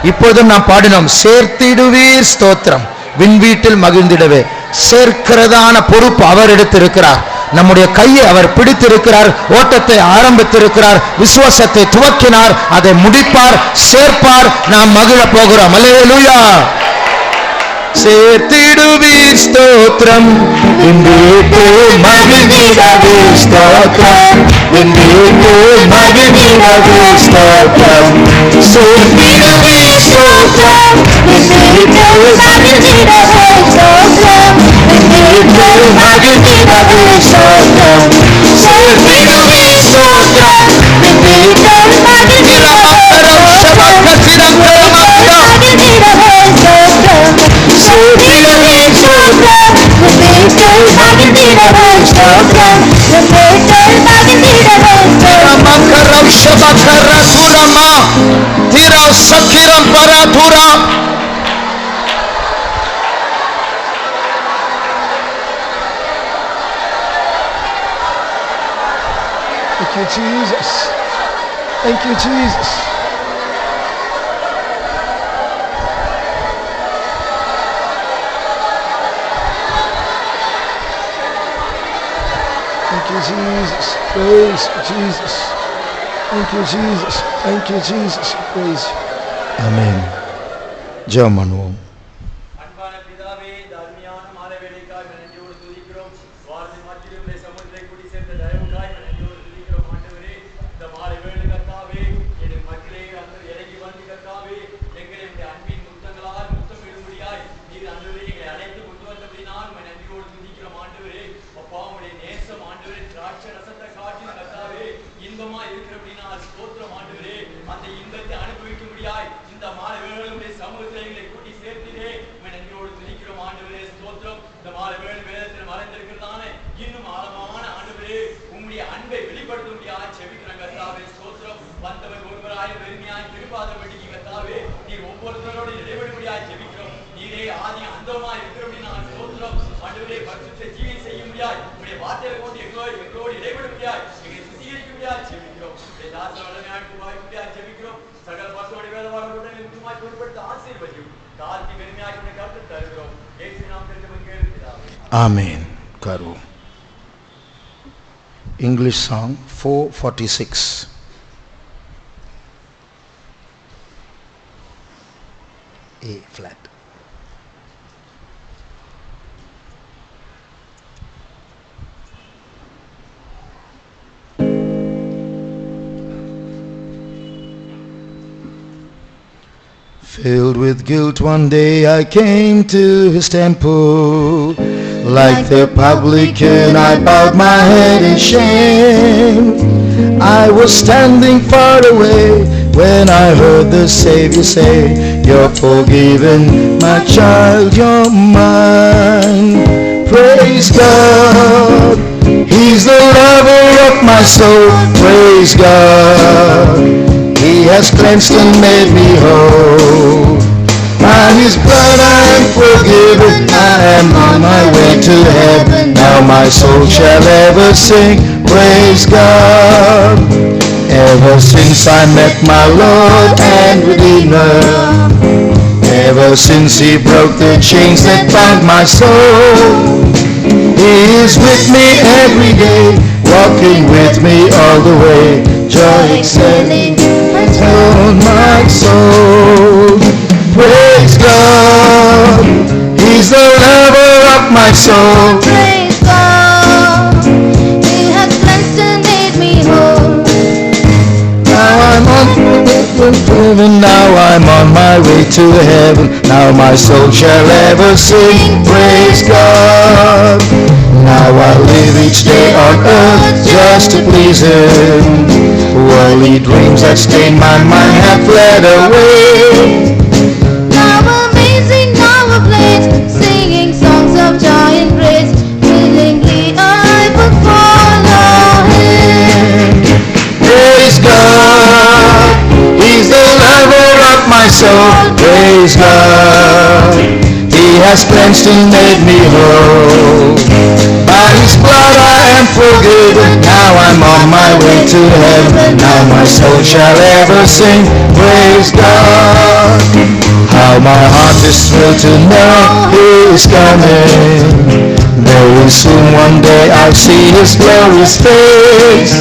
இப்பொழுதும் நாம் பாடினோம், சேர்த்திடுவீர் ஸ்தோத்திரம், விண்வீட்டில் மகிழ்ந்திடவே. சேர்க்கிறதான பொறுப்பு அவர் எடுத்திருக்கிறார். நம்முடைய கையை அவர் பிடித்திருக்கிறார். ஓட்டத்தை ஆரம்பித்திருக்கிறார், விசுவாசத்தை துவக்கினார், அதை முடிப்பார், சேர்ப்பார். நாம் மகிழ போகிறோம். அல்லேலூயா. சேர்த்திடுவீர் ஸ்தோத்திரம், விண்வீட்டில் மகிழ்ந்திடவே ஸ்தோத்திரம், விண்வீட்டில் மகிழ்ந்திடவே ஸ்தோத்திரம். சேர்த்திடுவீர் ஸ்தோத்திரம், விண்வீட்டில் மகிழ்ந்திடவே ஸ்தோத்திரம், விண்வீட்டில் மகிழ்ந்திடவே ஸ்தோத்திரம். சேர்த்திடுவீர் ஸ்தோத்திரம், விண்வீட்டில் மகிழ்ந்திடவே Thank you, Jesus. Thank you, Jesus. Thank you, Jesus. Praise Jesus. Thank you, Jesus. Thank you, Jesus. Praise you. ஆமென். ஜெபம் பண்ணுவோம். அன்பான பிதாவே, இந்த அருமையான மாலை வேளைக்காய் நன்றியோடு துதிக்கிறோம். வாரத்தின் மத்தியிலும் உம்முடைய சமூகத்திலே கூடி சேர்ந்த தயவுக்காய் நன்றியோடு துதிக்கிறோம் ஆண்டவரே. இந்த மாலை வேளை கர்த்தாவே, என் மக்களே இறங்கி வந்து கர்த்தாவே, எங்களை உம்முடைய அன்பின் முத்தங்களால் முத்தமிடும்படியாய் நீர் ஆண்டவரே எங்களை அழைத்து கொண்டு வந்தபடினால் உம்மை நன்றியோடு துதிக்கிறோம் ஆண்டவரே. அப்பா, உம்முடைய நேசம் ஆண்டவரே திராட்சை ரசத்தை காட்டின கர்த்தாவே இன்பமா இருக்கிறபடினால் ஸ்தோத்திரம் ஆண்டவரே. அந்த இன்பத்தை அனுபவிக்கும்படியாய் இந்த மாலை வேளையிலே சமூகத்திலே எங்களை கூட்டி சேர்த்து Amen. Karu. English song 446. A flat. Filled with guilt, one day I came to his temple. Like the publican, I bowed my head in shame. I was standing far away when I heard the Savior say, "You're forgiven, my child, you're mine." Praise God, He's the lover of my soul. Praise God, He has cleansed and made me whole. By His blood I am forgiven, I am on my way to heaven. Now my soul shall ever sing, praise God. Ever since I met my Lord and Redeemer, ever since He broke the chains that bound my soul, He is with me every day, walking with me all the way. Joy excelling on my soul. Praise God, He's the lover of my soul. Praise God, He has cleansed and made me whole. Now I'm on heaven, now I'm on my way to heaven. Now my soul shall ever sing, praise God. Now I live each day on earth just to please Him. Worldly dreams that stain my mind have fled away. Now amazing, now ablaze, singing songs of joy and praise. Willingly I would follow Him. Praise God, He's the lover of my soul. Praise God, He has cleansed and made me whole. By His blood I am forgiven, now I'm on my way to heaven. Now my soul shall ever sing, praise God. How my heart is thrilled to know He is coming. Very soon one day I'll see His glorious face.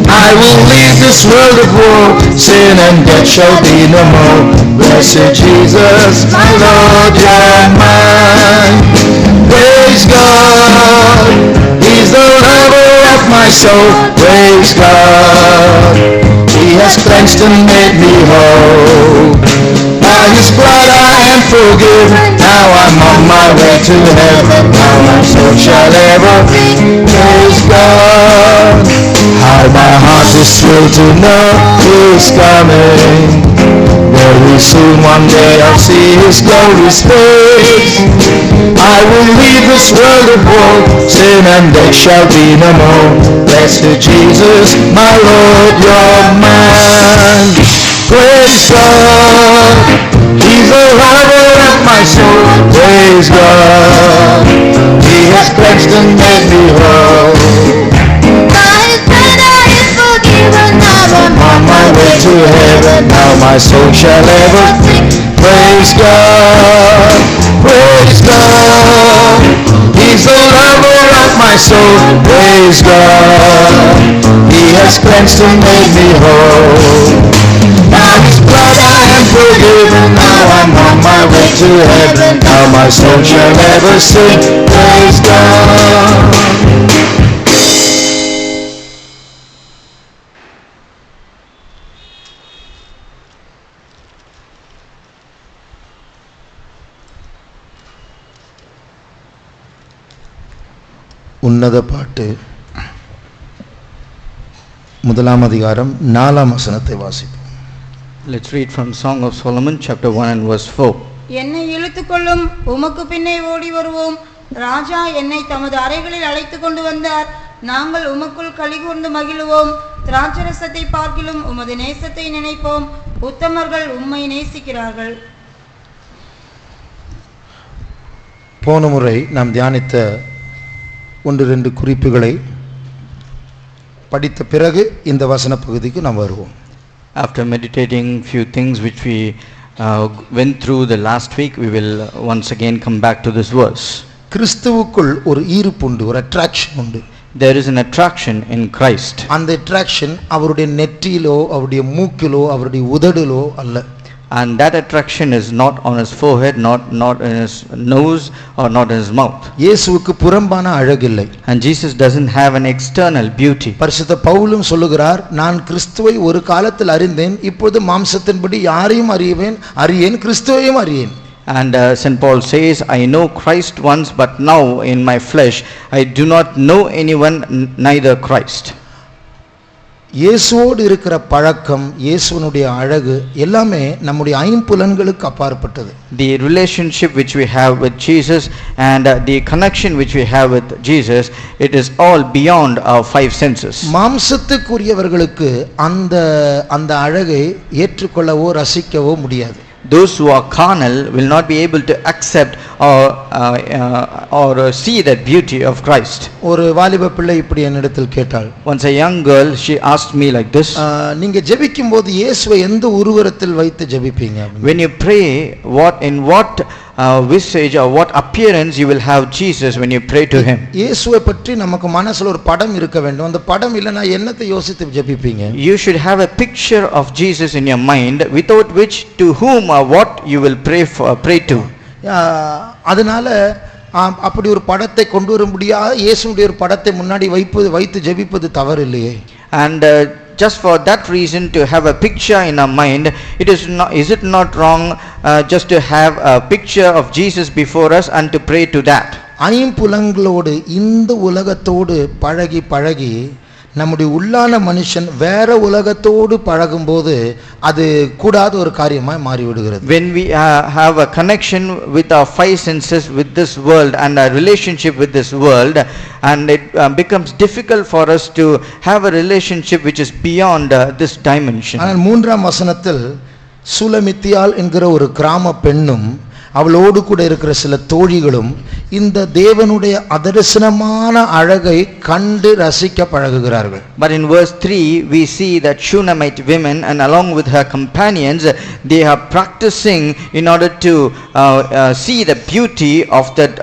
I will leave this world of woe, sin and death shall be no more. Blessed Jesus, my Lord, you're mine. Praise God, He's the lover of my soul. Praise God, He has cleansed and made me whole. By His blood I am forgiven, now I'm on my way to heaven. Now my soul shall ever be, praise God. How my heart is thrilled to know He is coming. Very soon one day I'll see His glorious face. I will leave this world of woe, sin and death shall be no more. Blessed Jesus, my Lord, you're mine. Praise God, He's the lover of my soul. Praise God, He has cleansed and made me whole. By His blood I am forgiven, now I'm On my way to heaven, now my soul shall ever sing. Praise God, praise God, He's the lover of my soul. Praise God, He has cleansed and made me whole. By His blood I am forgiven, now I'm on my way to heaven. Now my soul shall ever sing, praise God. உன்னத பாட்டு முதலாம் அதிகாரம் 4ஆம் வசனத்தை வாசிப்போம். Let's read from Song of Solomon chapter 1 and verse 4. என்னை இழுத்துக்கொள்ளும் உமக்கு பின்னே ஓடி வருவோம். ராஜா என்னை தமது அறைகளில் அழைத்து கொண்டு வந்தார். நாங்கள் உமக்குள் கலிகூர்ந்து மகிழுவோம். திராட்சரசத்தை பார்க்கிலும் உமது நேசத்தை நினைப்போம். உத்தமர்கள் உம்மை நேசிக்கிறார்கள். போன முறை நாம் தியானித்த 1-2 குறிப்புகளை படித்த பிறகு இந்த வசன பகுதிக்கு நாம் வருவோம். After meditating few things which we went through the last week, we will once again come back to this verse. கிறிஸ்துவுக்குள் ஒரு ஈர்ப்பு உண்டு, ஒரு அட்ராக்ஷன் உண்டு. There is an attraction in Christ. அந்த அட்ராக்ஷன் அவருடைய நெற்றியிலோ அவருடைய மூக்கிலோ அவருடைய உதடிலோ அல்ல. And that attraction is not on his forehead, not in his nose or not in his mouth. இயேசுவுக்கு புறம்பான அழகில்லை. And Jesus doesn't have an external beauty. பரிசுத்த பவுலும் சொல்லுகிறார், நான் கிறிஸ்துவை ஒரு காலத்தில் அறிந்தேன், இப்பொழுது மாம்சத்தின்படி யாரையும் அறியேன், கிறிஸ்துவையும் அறியேன். And St. Paul says, I know Christ once, but now in my flesh I do not know anyone, neither Christ. இயேசுவோடு இருக்கிற பழக்கம், இயேசுவினுடைய அழகு எல்லாமே நம்முடைய ஐம்புலன்களுக்கு அப்பாற்பட்டது. The relationship which we have with Jesus and the connection which we have with Jesus, it is all beyond our five senses. மாம்சத்துக்குரியவர்களுக்கு அந்த அழகை ஏற்றுக்கொள்ளவோ ரசிக்கவோ முடியாது. Those who are carnal will not be able to accept or see that beauty of Christ. ஒரு வாலிப பிள்ளை இப்படி என்னிடத்தில் கேட்டாள். Once a young girl, she asked me like this. நீங்க ஜெபிக்கும்போது இயேசுவை எந்த உருவத்தில் வைத்து ஜெபிப்பீங்க? When you pray, in what visage or what appearance you will have Jesus when you pray to him? இயேசுவை பற்றி நமக்கு மனசுல ஒரு படம் இருக்க வேண்டும். அந்த படம் இல்லனா என்னத்தை யோசித்து ஜெபிப்பீங்க? You should have a picture of Jesus in your mind, without which to whom or what you will pray to. அதனால அப்படி ஒரு படத்தை கொண்டு வர முடியாது. இயேசுவுடைய ஒரு படத்தை முன்னாடி வைத்து ஜெபிப்பது தவறு இல்லையே? And just for that reason, to have a picture in our mind, is it not wrong just to have a picture of Jesus before us and to pray to that? ஐம்புலங்களோடு இந்த உலகத்தோடு பழகி நம்முடைய உள்ளான மனுஷன் வேற உலகத்தோடு பழகும்போது அது கூடாத ஒரு காரியமாய் மாறிவிடுகிறது. When we have a connection with our five senses with this world and a relationship with this world, and it becomes difficult for us to have a relationship which is beyond this dimension. ஆனால் 3ஆம் வசனத்தில் சுலமித்தியாள் என்கிற ஒரு கிராம பெண்ணும் அவளோடு கூட இருக்கிற சில தோழிகளும் இந்த தேவனுடைய அதர்சனமான அழகை கண்டு ரசிக்க பழகுகிறார்கள். But in verse 3 we see that Shunammite women, and along with her companions, they are practicing in order to see the beauty of that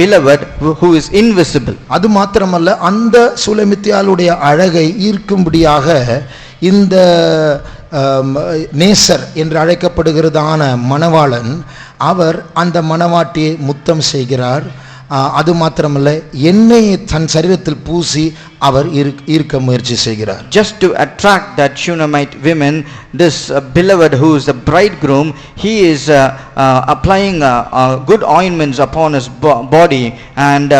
beloved who is invisible. அது மாத்திரமல்ல, அந்த சுலமித்தியாளுடைய அழகை ஈர்க்கும்படியாக இந்த நேசர் என்று அழைக்கப்படுகிறதான மணவாளன் அவர் அந்த மணவாட்டியை முத்தம் செய்கிறார். அது மாத்திரமல்ல, எண்ணெயை தன் சரீரத்தில் பூசி அவர் ஈர்க்க முயற்சி செய்கிறார். Just to attract that Shunammite women, this beloved who is the bridegroom, he is applying good ointments upon his body, and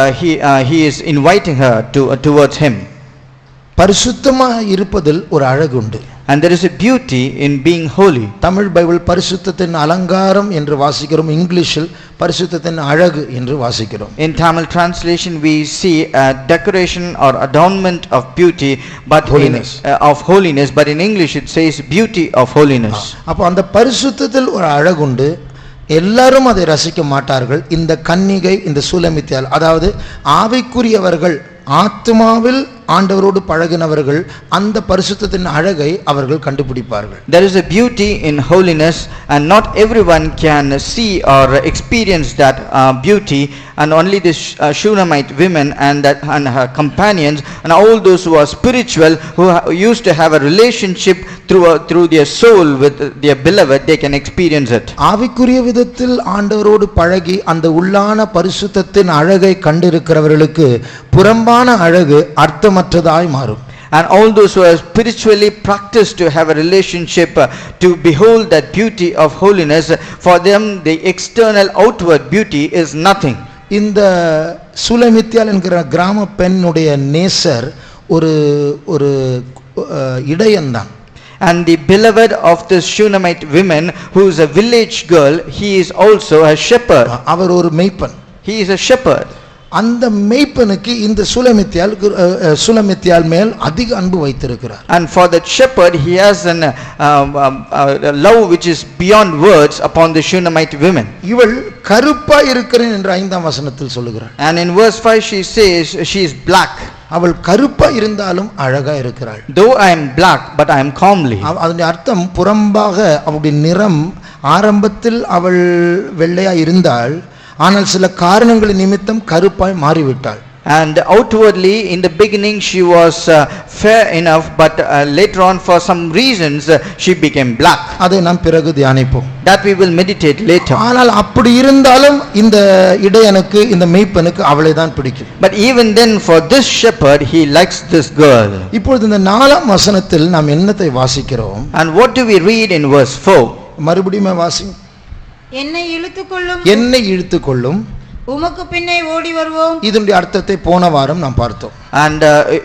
he is inviting her towards him. பரிசுத்தமாக இருப்பதில் ஒரு அழகு உண்டு. And there is a beauty in being holy. Tamil Bible பரிசுத்தத்தின் அலங்காரம் என்று வாசிக்கிறோம், இங்கிலீஷில் பரிசுத்தத்தின் அழகு என்று வாசிக்கிறோம். In Tamil translation we see a decoration or adornment of beauty, but holiness. Of holiness, but in English it says beauty of holiness. அப்போ அந்த பரிசுத்தத்தில் ஒரு அழகு உண்டு. எல்லாரும் அதை ரசிக்க மாட்டார்கள். இந்த கன்னிகை, இந்த சுலமித்தியாள், அதாவது ஆவிக்குரியவர்கள், ஆத்மாவில் ஆண்டவரோடு பழகினவர்கள் அந்த பரிசுத்தத்தின் அழகை அவர்கள் கண்டுபிடிப்பார்கள். There is a beauty in holiness, and not everyone can see or experience that beauty, and only the Shunammite women and her companions and all those who are spiritual, who used to have a relationship through their soul with their beloved, they can experience it. ஆவிக்குரிய விதத்தில் ஆண்டவரோடு பழகி அந்த உள்ளான பரிசுத்தத்தின் அழகை கண்டிருக்கிறவர்களுக்கு புறம்பான அழகு அர்த்தமற்றதாய் மாறும். And all those who are spiritually practiced to have a relationship to behold that beauty of holiness, for them the external outward beauty is nothing. இந்த சுலமித்தியாள் என்கிற கிராம பெண்ணுடைய நேசர் ஒரு இடையன்தான். And the beloved of this Shunammite women, who is a village girl, he is also a shepherd. அவர் ஒரு மேய்ப்பன். He is a shepherd. அந்த மேய்ப்பனுக்கு இந்த சுலமித்தியாள் மேல் அதிக அன்பு வைத்திருக்கிறார். And for that shepherd he has a love which is beyond words upon the Shunammite women. இவள் கருப்பா இருக்கிறேன் என்று 5ஆம் வசனத்தில் சொல்லுகிறாள். And in verse 5 she says she is black. அவள் கருப்பா இருந்தாலும் அழகா இருக்கிறாள். Though I am black, but I am comely. அதனுடைய அர்த்தம், புறம்பாக அவளுடைய நிறம் ஆரம்பத்தில் அவள் வெள்ளையா இருந்தால் ஆனால் சில காரணங்களின் நிமித்தம் கருப்பாய் மாறிவிட்டாள். And outwardly, in the beginning, she was fair enough, but later on, for some reasons, she became black. அதை நாம் பிறகு தியானிப்போம். That we will meditate later. ஆனால் அப்படி இருந்தாலும் இந்த இடையனுக்கு, இந்த மேய்ப்பனுக்கு அவளை தான் பிடிக்கும். But even then, for this shepherd, he likes this girl. இப்பொழுது இந்த 4ஆம் வசனத்தில் நாம் என்னத்தை வாசிக்கிறோம்? And what do we read in verse 4? மறுபடியும் வாசி. என்னை இழுத்துக்கொள்ளும், என்னை இழுத்துக்கொள்ளும். உமக்கு பின்னே ஓடி வருவோம். இதனுடைய அர்த்தத்தை போன வாரம் நாம் பார்த்தோம். And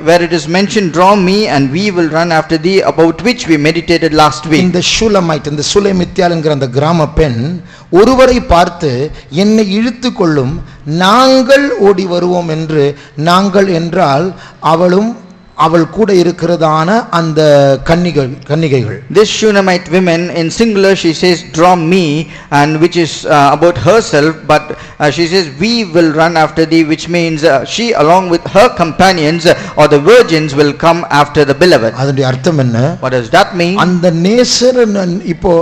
where it is mentioned, draw me and we will run after thee, about which we meditated last week. இந்த ஷூலமைட், இந்த சுலைமித்தியால் என்கிற அந்த கிராம பெண் ஒருவரை பார்த்து என்னை இழுத்து கொள்ளும், நாங்கள் ஓடி வருவோம் என்று, நாங்கள் என்றால் அவளும் அவள் கூட இருக்கிறதான அந்த கன்னிகைகள். This Shunammite women, in singular she says draw me, and which is about herself, but she says we will run after thee, which means she along with her companions or the virgins will come after the beloved. அதனுடைய அர்த்தம் என்ன? What does that mean? அந்த நேசர் இப்போ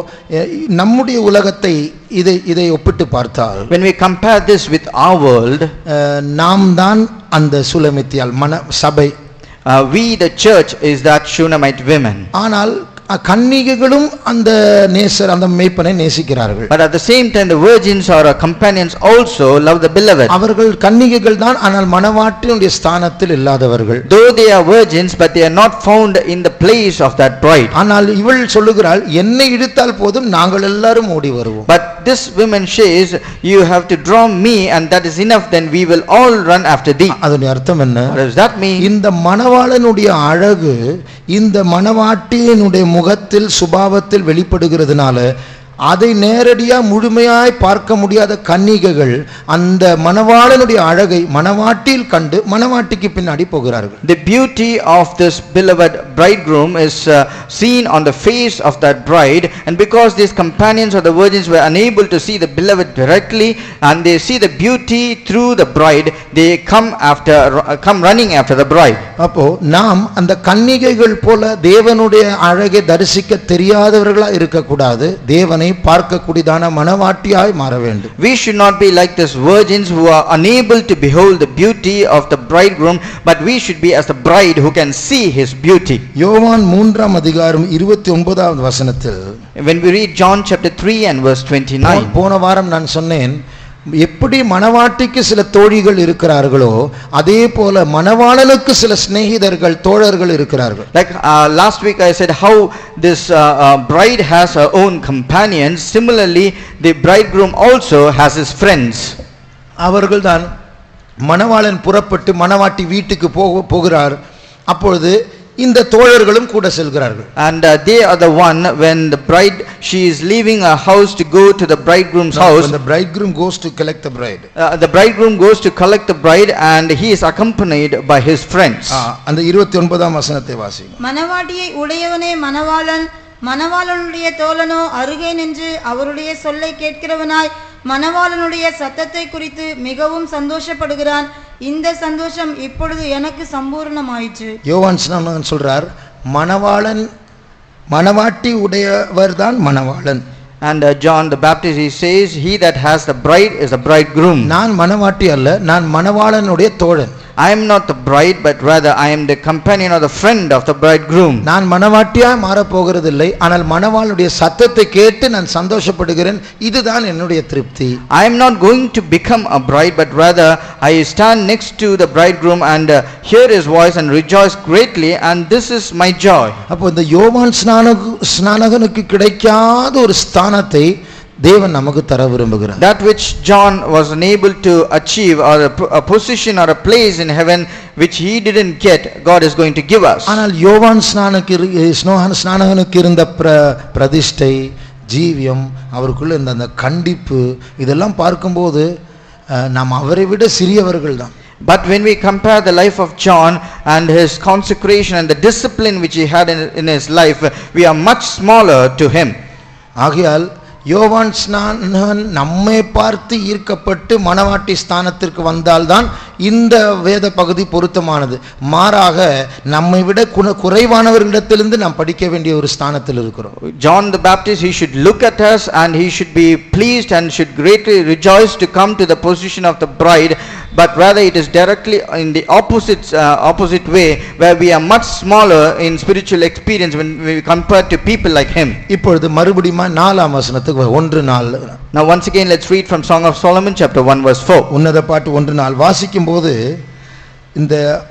நம்முடைய உலகத்தை இதை ஒப்பிட்டு பார்த்தால், When we compare this with our world, நாம் தான் அந்த சுலைமித்தியால் சபை. we the church is that Shunammite women. ஆனால் கன்னிகைகளும் அந்த நேசர், அந்த மேய்ப்பனை நேசிக்கிறார்கள். But at the same time, the virgins or companions also love the beloved. அவர்கள் கன்னிகைகள் தான், ஆனால் மணவாட்டினுடைய ஸ்தானத்தில் இல்லாதவர்கள். Though they are virgins, but they are not found in the place of that bride. ஆனால் இவள் சொல்லுகிறாள், என்னை இழுத்தால் போதும், நாங்கள் எல்லாரும் ஓடி வருவோம். But this woman says, you have to draw me and that is enough, then we will all run after thee. அதனுடைய அர்த்தம் என்ன? What does that mean? இந்த மணவாளனுடைய அழகு இந்த மணவாட்டியினுடைய முகத்தில், சுபாவத்தில் வெளிப்படுகிறதுனால அதை நேரடியா முழுமையாய் பார்க்க முடியாத கன்னிகைகள் அந்த மணவாளனுடைய அழகை மணவாட்டியில் கண்டு மணவாட்டிக்கு பின்னாடி போகிறார்கள். The beauty of this beloved bridegroom is seen on the face of that bride, and because these companions or the virgins were unable to see the beloved directly and they see the beauty through the bride, they come running after the bride. அப்போ நாம் அந்த கன்னிகைகள் போல தேவனுடைய அழகை தரிசிக்க தெரியாதவர்களா இருக்கக்கூடாது, தேவனை பார்க்கக்கூடியதான மணவாட்டியாய் மாற வேண்டும். We should not be like these virgins who are unable to behold the beauty of the bridegroom, but we should be as the bride who can see his beauty. யோவான் 3ஆம் அதிகாரம் 29வது வசனத்தில், When we read John chapter 3 and verse 29, போன வாரம் நான் சொன்னேன், எப்படி மணவாட்டிக்கு சில தோழிகள் இருக்கிறார்களோ அதே போல மணவாளனுக்கு சில சிநேகிதர்கள், தோழர்கள் இருக்கிறார்கள். like last week I said how this bride has her own companions, similarly the bridegroom also has his friends. அவர்கள்தான் மணவாளன் புறப்பட்டு மணவாட்டி வீட்டுக்கு போகிறார், அப்பொழுது இந்த தோழர்களும் கூட செல்கிறார்கள். And they are the one, when the bride, she is leaving her house to go to the bridegroom's house. When the bridegroom goes to collect the bride, The bridegroom goes to collect the bride and he is accompanied by his friends. அந்த 29ஆம் வசனத்தை வாசிங்க. மணவாட்டியை உடையவனே மணவாளன், மணவாளனுடைய தோழனோ அருகே நின்று அவருடைய சொல்லை கேட்கிறவனாய் மணவாளனுடைய சத்தத்தை குறித்து மிகவும் சந்தோஷப்படுகிறான். இந்த சந்தோஷம் இப்பொழுது எனக்கு சம்பூர்ணமாயிற்று. யோவான் ஸ்நானகன் சொல்றார், மணவாளன், மணவாட்டி உடையவர் தான் மணவாளன். And John the Baptist, he says, he that has the bride is the bridegroom. நான் மணவாட்டி அல்ல, நான் மணவாளனுடைய தோழன். I am not the bride, but rather I am the companion or the friend of the bridegroom. நான் மணவாட்டியா மாற போகிறதில்லை, ஆனால் மணவாளனுடைய சத்தத்தை கேட்டு நான் சந்தோஷப்படுகிறேன், இதுதான் என்னுடைய திருப்தி. I am not going to become a bride, but rather I stand next to the bridegroom and hear his voice and rejoice greatly, and this is my joy. அப்போ இந்த யோவான் ஸ்நானகனுக்கு கிடைக்காத ஒரு ஸ்தானத்தை தேவன் நமக்கு தர விரும்புகிறார். That which John was unable to achieve, or a position or a place in heaven which he didn't get, God is going to give us. ஆனால் யோவான் ஸ்நானகனுக்கு இருந்த பிரதிஷ்டை, ஜீவியம், அவருக்குள்ள இருந்த அந்த கண்டிப்பு, இதெல்லாம் பார்க்கும்போது நாம் அவரை விட சிறியவர்கள் தான். But when we compare the life of John and his consecration and the discipline which he had in his life, we are much smaller to him. ஆகையால் யோவான் ஸ்நானகன் நம்மை பார்த்து ஈர்க்கப்பட்டு மணவாட்டி ஸ்தானத்திற்கு வந்தால்தான் இந்த வேத பகுதி பொருத்தமானது. மாறாக நம்மை விட குறைவானவர்களிடத்திலிருந்து நாம் படிக்க வேண்டிய ஒரு ஸ்தானத்தில் இருக்கிறோம். John the Baptist, he should look at us and he should be pleased and should greatly rejoice to come to the position of the bride, but rather it is directly in the opposite way, where we are much smaller in spiritual experience when we compare to people like him. இப்பொழுது மறுபடியும் 4ஆம் வசனத்துக்கு 1:4. Now once again let's read from Song of Solomon chapter 1 verse 4. உன்னத பாட்டு 1:4 வாசிக்கும் போது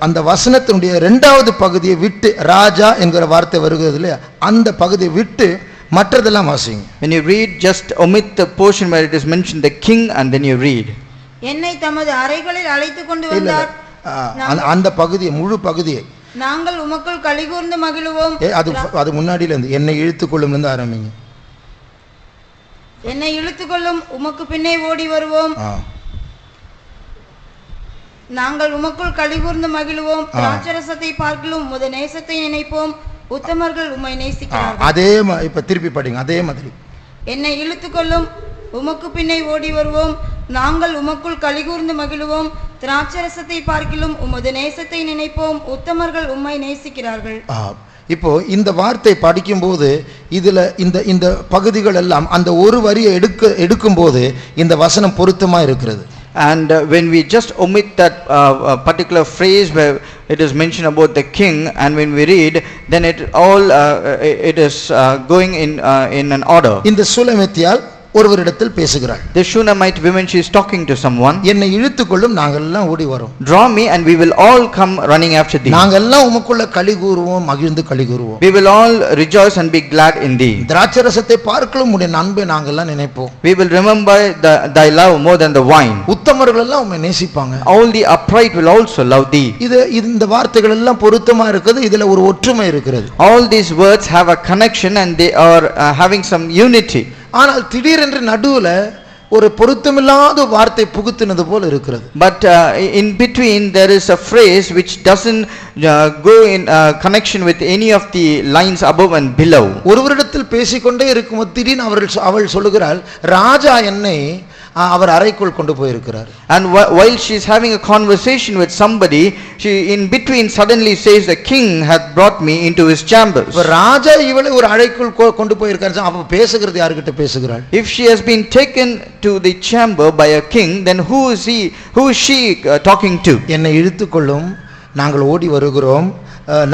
அந்த வசனத்தினுடைய 2வது பகுதியை விட்டு, ராஜா என்கிற வார்த்தை வருகிறது இல்லையா, அந்த பகுதியை விட்டு மற்றதெல்லாம் வாசிங்க. When you read, just omit the portion where it is mentioned the king and then you read. என்னை தமது அறைகளில் அழைத்து கொண்டு வந்தார். அந்த பகுதியை, முழு பகுதியை, நாங்கள் உமக்குள் களிகூர்ந்து மகிழுவோம். அது முன்னாடியில இருந்து என்னை இழுத்துக்கொள்ளும் இருந்து ஆரம்பிங்க. என்னை இழுத்துக்கொள்ளும், உமக்கு பின்னே ஓடி வருவோம். நாங்கள் உமக்குள் களிகூர்ந்து மகிழுவோம். திராட்சரசத்தை பார்க்கிலும் உமது நேசத்தை நினைப்போம். உத்தமர்கள் உம்மை நேசிக்கிறார்கள். அதே இப்ப திருப்பி படிங்க, அதே மாதிரி. என்னை இழுத்துக்கொள்ளும், உமக்கு பின்னே ஓடி வருவோம். நாங்கள் உமக்குள் களிகூர்ந்து மகிழுவோம். திராட்சரசத்தை பார்க்கிலும் உமது நேசத்தை நினைப்போம். உத்தமர்கள் உம்மை நேசிக்கிறார்கள். இப்போ இந்த வார்த்தை படிக்கும்போது இதுல இந்த பகுதிகள் எல்லாம் அந்த ஒரு வரியை எடுக்கும்போது இந்த வசனம் பொருத்தமா இருக்கிறது. And when we just omit that particular phrase where it is mentioned about the king, and when we read, then it all it is going in an order. இந்த சுலமித்தியால் ஒருவரிடத்தில் பேசுகிறாள். The Shunammite woman, she is talking to someone. என்னை இழுத்துக்கொள்ளும், நாங்கள் எல்லாம் ஓடி வரோம். Draw me and we will all come running after thee. நாங்கள் எல்லாம் உமக்குள்ள களி கூறுவோம், மகிழ்ந்து களி கூறுவோம். We will all rejoice and be glad in thee. திராட்சரசத்தை பார்க்கலும் உம்முடைய அன்பை நாங்கள் எல்லாம் நினைப்போம். We will remember thy love more than the wine. உத்தமர்கள் எல்லாம் உம்மை நேசிப்பாங்க. All the upright will also love thee. இந்த வார்த்தைகள் எல்லாம் பொருத்தமா இருக்குது. இதுல ஒரு ஒற்றுமை இருக்கிறது. All these words have a connection and they are having some unity. ஆனால் திடீரென்று நடுவுல ஒரு பொருத்தமில்லாத வார்த்தை புகுத்தினது போல இருக்கிறது. But in between there is a phrase which doesn't go in connection with any of the lines above and below. ஒருவரிடத்தில் பேசிக்கொண்டே இருக்கும்போது திடீர்னு அவள் சொல்லுகிறாள், ராஜா என்னை அவர் அறைக்குள் கொண்டு போயிருக்கிறார். And while she is having a conversation with somebody, she in between suddenly says the king hath brought me into his chambers. ராஜா இவளை ஒரு அறைக்குள் கொண்டு போயிருக்காரு. அப்ப பேசுகிறது யார்கிட்ட பேசுகிறாள்? If she has been taken to the chamber by a king, then who is she talking to? என்னை இழுத்துக்கொள்ளும், நாங்கள் ஓடி வருகிறோம்,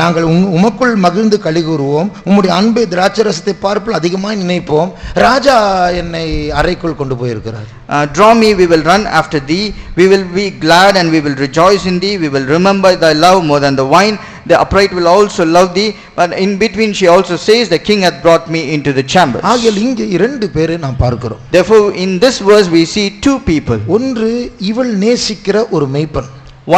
நாங்கள் உமக்குள் மகிழ்ந்து களி கூறுவோம், உம்முடைய அன்பை திராட்சரசத்தை பார்ப்பதில் அதிகமாய் நினைப்போம். ராஜா என்னை அறைக்குள் கொண்டு போயிருக்கிறார். Draw me, we will run after thee, we will be glad and we will rejoice in thee, we will remember thy love more than the wine. The upright will also love thee. But in between she also says, the king hath brought me into the chambers. ஆகையால் இங்கே இரண்டு பேரை நாம் பார்க்கிறோம். Therefore in this verse we see two people. ஒன்று இவள் நேசிக்கிற ஒரு மேய்ப்பன்.